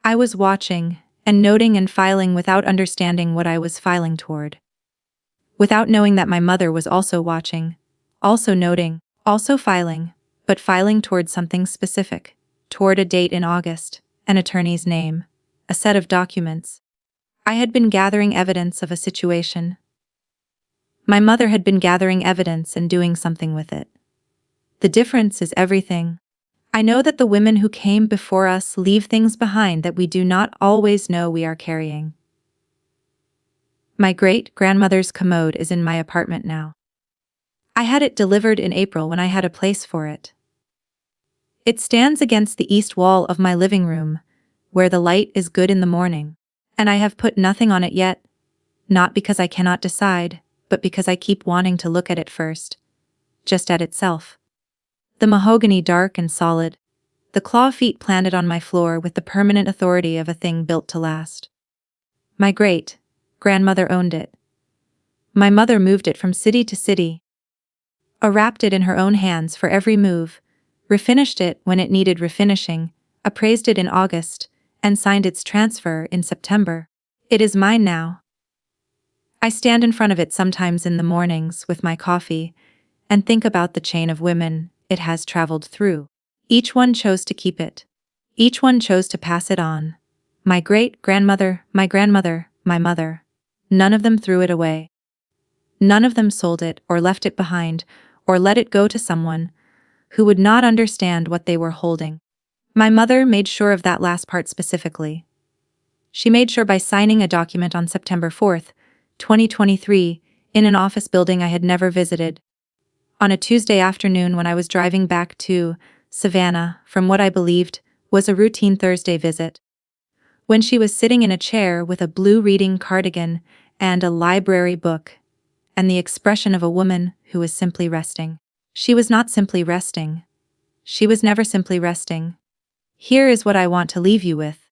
I was watching and noting and filing without understanding what I was filing toward. Without knowing that my mother was also watching, also noting, also filing, but filing toward something specific, toward a date in August, an attorney's name, a set of documents. I had been gathering evidence of a situation. My mother had been gathering evidence and doing something with it. The difference is everything. I know that the women who came before us leave things behind that we do not always know we are carrying. My great-grandmother's commode is in my apartment now. I had it delivered in April when I had a place for it. It stands against the east wall of my living room, where the light is good in the morning, and I have put nothing on it yet, not because I cannot decide, but because I keep wanting to look at it first, just at itself. The mahogany dark and solid, the claw feet planted on my floor with the permanent authority of a thing built to last. My great-grandmother owned it. My mother moved it from city to city, wrapped it in her own hands for every move, refinished it when it needed refinishing, appraised it in August, and signed its transfer in September. It is mine now. I stand in front of it sometimes in the mornings with my coffee and think about the chain of women it has traveled through. Each one chose to keep it. Each one chose to pass it on. My great-grandmother, my grandmother, my mother. None of them threw it away. None of them sold it or left it behind or let it go to someone who would not understand what they were holding. My mother made sure of that last part specifically. She made sure by signing a document on September 4th, 2023, in an office building I had never visited. On a Tuesday afternoon when I was driving back to Savannah from what I believed was a routine Thursday visit. When she was sitting in a chair with a blue reading cardigan and a library book, and the expression of a woman who was simply resting. She was not simply resting. She was never simply resting. Here is what I want to leave you with.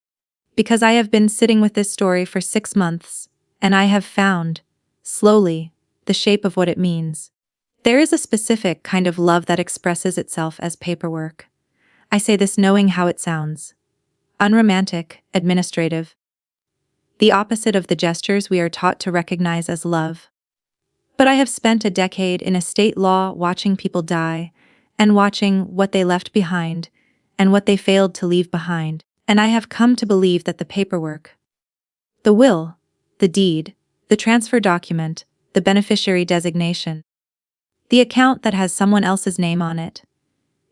Because I have been sitting with this story for 6 months, and I have found, slowly, the shape of what it means. There is a specific kind of love that expresses itself as paperwork. I say this knowing how it sounds. Unromantic, administrative. The opposite of the gestures we are taught to recognize as love. But I have spent a decade in estate law watching people die, and watching what they left behind, and what they failed to leave behind, and I have come to believe that the paperwork, the will, the deed, the transfer document, the beneficiary designation, the account that has someone else's name on it,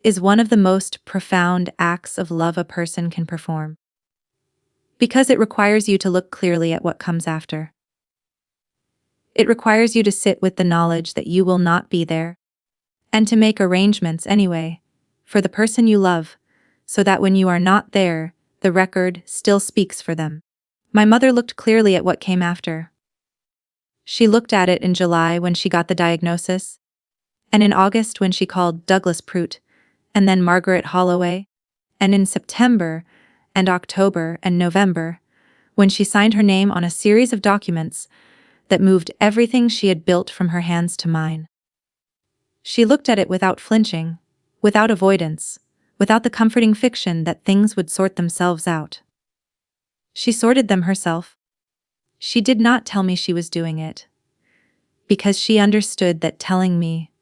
is one of the most profound acts of love a person can perform. Because it requires you to look clearly at what comes after. It requires you to sit with the knowledge that you will not be there, and to make arrangements anyway, for the person you love, so that when you are not there, the record still speaks for them. My mother looked clearly at what came after. She looked at it in July when she got the diagnosis, and in August when she called Douglas Prout, and then Margaret Holloway, and in September and October and November, when she signed her name on a series of documents that moved everything she had built from her hands to mine. She looked at it without flinching, without avoidance, without the comforting fiction that things would sort themselves out. She sorted them herself. She did not tell me she was doing it, because she understood that telling me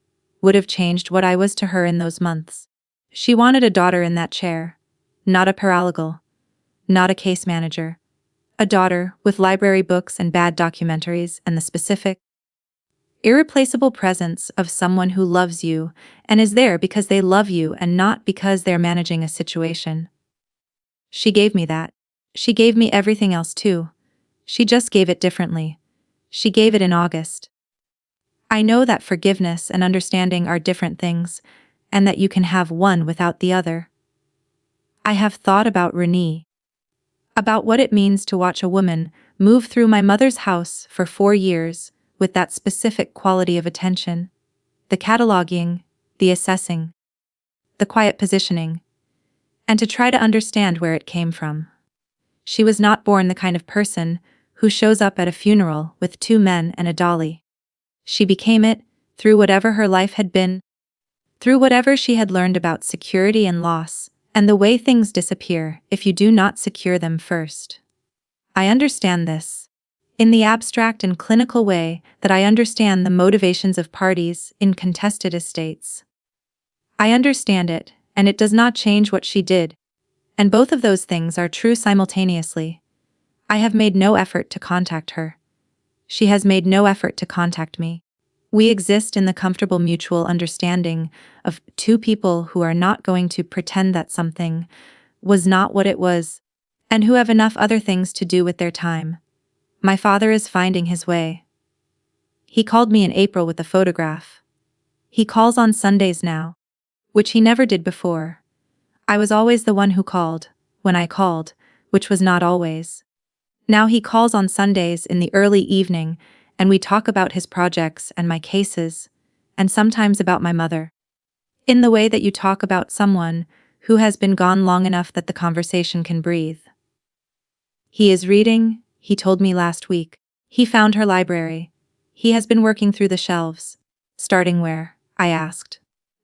would have changed what I was to her in those months. She wanted a daughter in that chair, not a paralegal, not a case manager, a daughter with library books and bad documentaries and the specific, irreplaceable presence of someone who loves you and is there because they love you and not because they're managing a situation. She gave me that. She gave me everything else too. She just gave it differently. She gave it in August. I know that forgiveness and understanding are different things, and that you can have one without the other. I have thought about Renee, about what it means to watch a woman move through my mother's house for 4 years with that specific quality of attention, the cataloging, the assessing, the quiet positioning, and to try to understand where it came from. She was not born the kind of person who shows up at a funeral with 2 men and a dolly. She became it through whatever her life had been, through whatever she had learned about security and loss, and the way things disappear if you do not secure them first. I understand this, in the abstract and clinical way that I understand the motivations of parties in contested estates. I understand it, and it does not change what she did, and both of those things are true simultaneously. I have made no effort to contact her. She has made no effort to contact me. We exist in the comfortable mutual understanding of 2 people who are not going to pretend that something was not what it was, and who have enough other things to do with their time. My father is finding his way. He called me in April with a photograph. He calls on Sundays now, which he never did before. I was always the one who called, when I called, which was not always. Now he calls on Sundays in the early evening, and we talk about his projects and my cases, and sometimes about my mother. In the way that you talk about someone who has been gone long enough that the conversation can breathe. He is reading, he told me last week. He found her library. He has been working through the shelves. Starting where? I asked.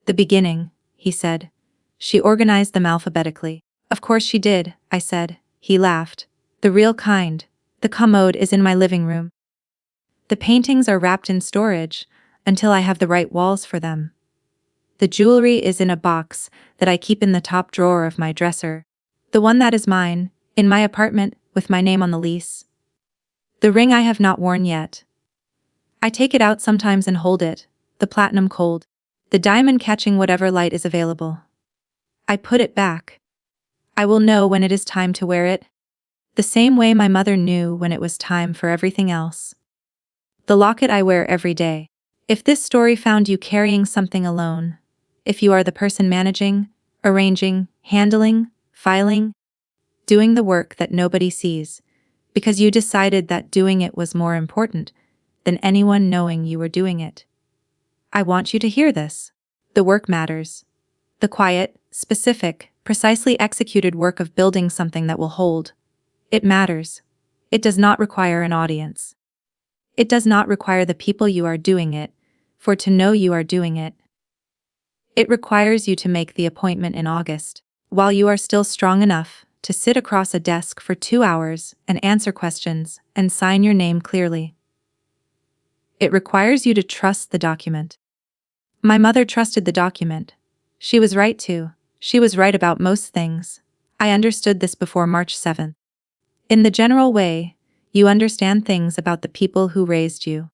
The beginning, he said. She organized them alphabetically. Of course she did, I said. He laughed. The real kind. The commode is in my living room. The paintings are wrapped in storage until I have the right walls for them. The jewelry is in a box that I keep in the top drawer of my dresser. The one that is mine, in my apartment, with my name on the lease. The ring I have not worn yet. I take it out sometimes and hold it, the platinum cold, the diamond catching whatever light is available. I put it back. I will know when it is time to wear it, the same way my mother knew when it was time for everything else. The locket I wear every day. If this story found you carrying something alone, if you are the person managing, arranging, handling, filing, doing the work that nobody sees, because you decided that doing it was more important than anyone knowing you were doing it, I want you to hear this. The work matters. The quiet, specific, precisely executed work of building something that will hold. It matters. It does not require an audience. It does not require the people you are doing it for to know you are doing it. It requires you to make the appointment in August, while you are still strong enough to sit across a desk for 2 hours and answer questions and sign your name clearly. It requires you to trust the document. My mother trusted the document. She was right to. She was right about most things. I understood this before March 7th. In the general way, you understand things about the people who raised you.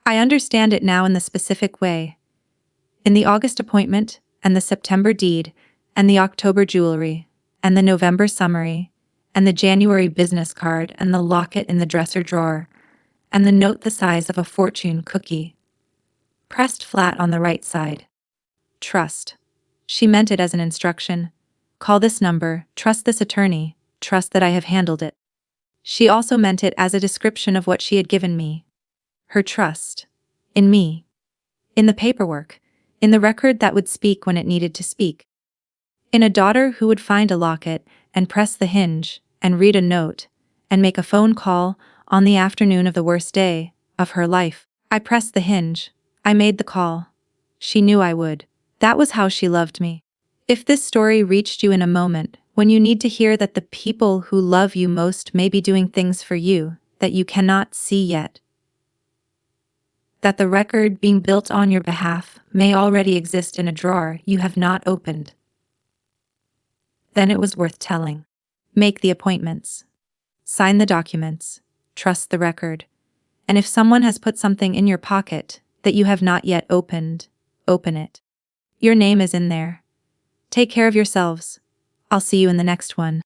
I understand it now in the specific way. In the August appointment, and the September deed, and the October jewelry, and the November summary, and the January business card, and the locket in the dresser drawer, and the note the size of a fortune cookie, pressed flat on the right side. Trust. She meant it as an instruction. Call this number, trust this attorney, trust that I have handled it. She also meant it as a description of what she had given me. Her trust. In me. In the paperwork. In the record that would speak when it needed to speak. In a daughter who would find a locket, and press the hinge, and read a note, and make a phone call, on the afternoon of the worst day of her life. I pressed the hinge. I made the call. She knew I would. That was how she loved me. If this story reached you in a moment, when you need to hear that the people who love you most may be doing things for you that you cannot see yet, that the record being built on your behalf may already exist in a drawer you have not opened, then it was worth telling. Make the appointments. Sign the documents. Trust the record. And if someone has put something in your pocket that you have not yet opened, open it. Your name is in there. Take care of yourselves. I'll see you in the next one.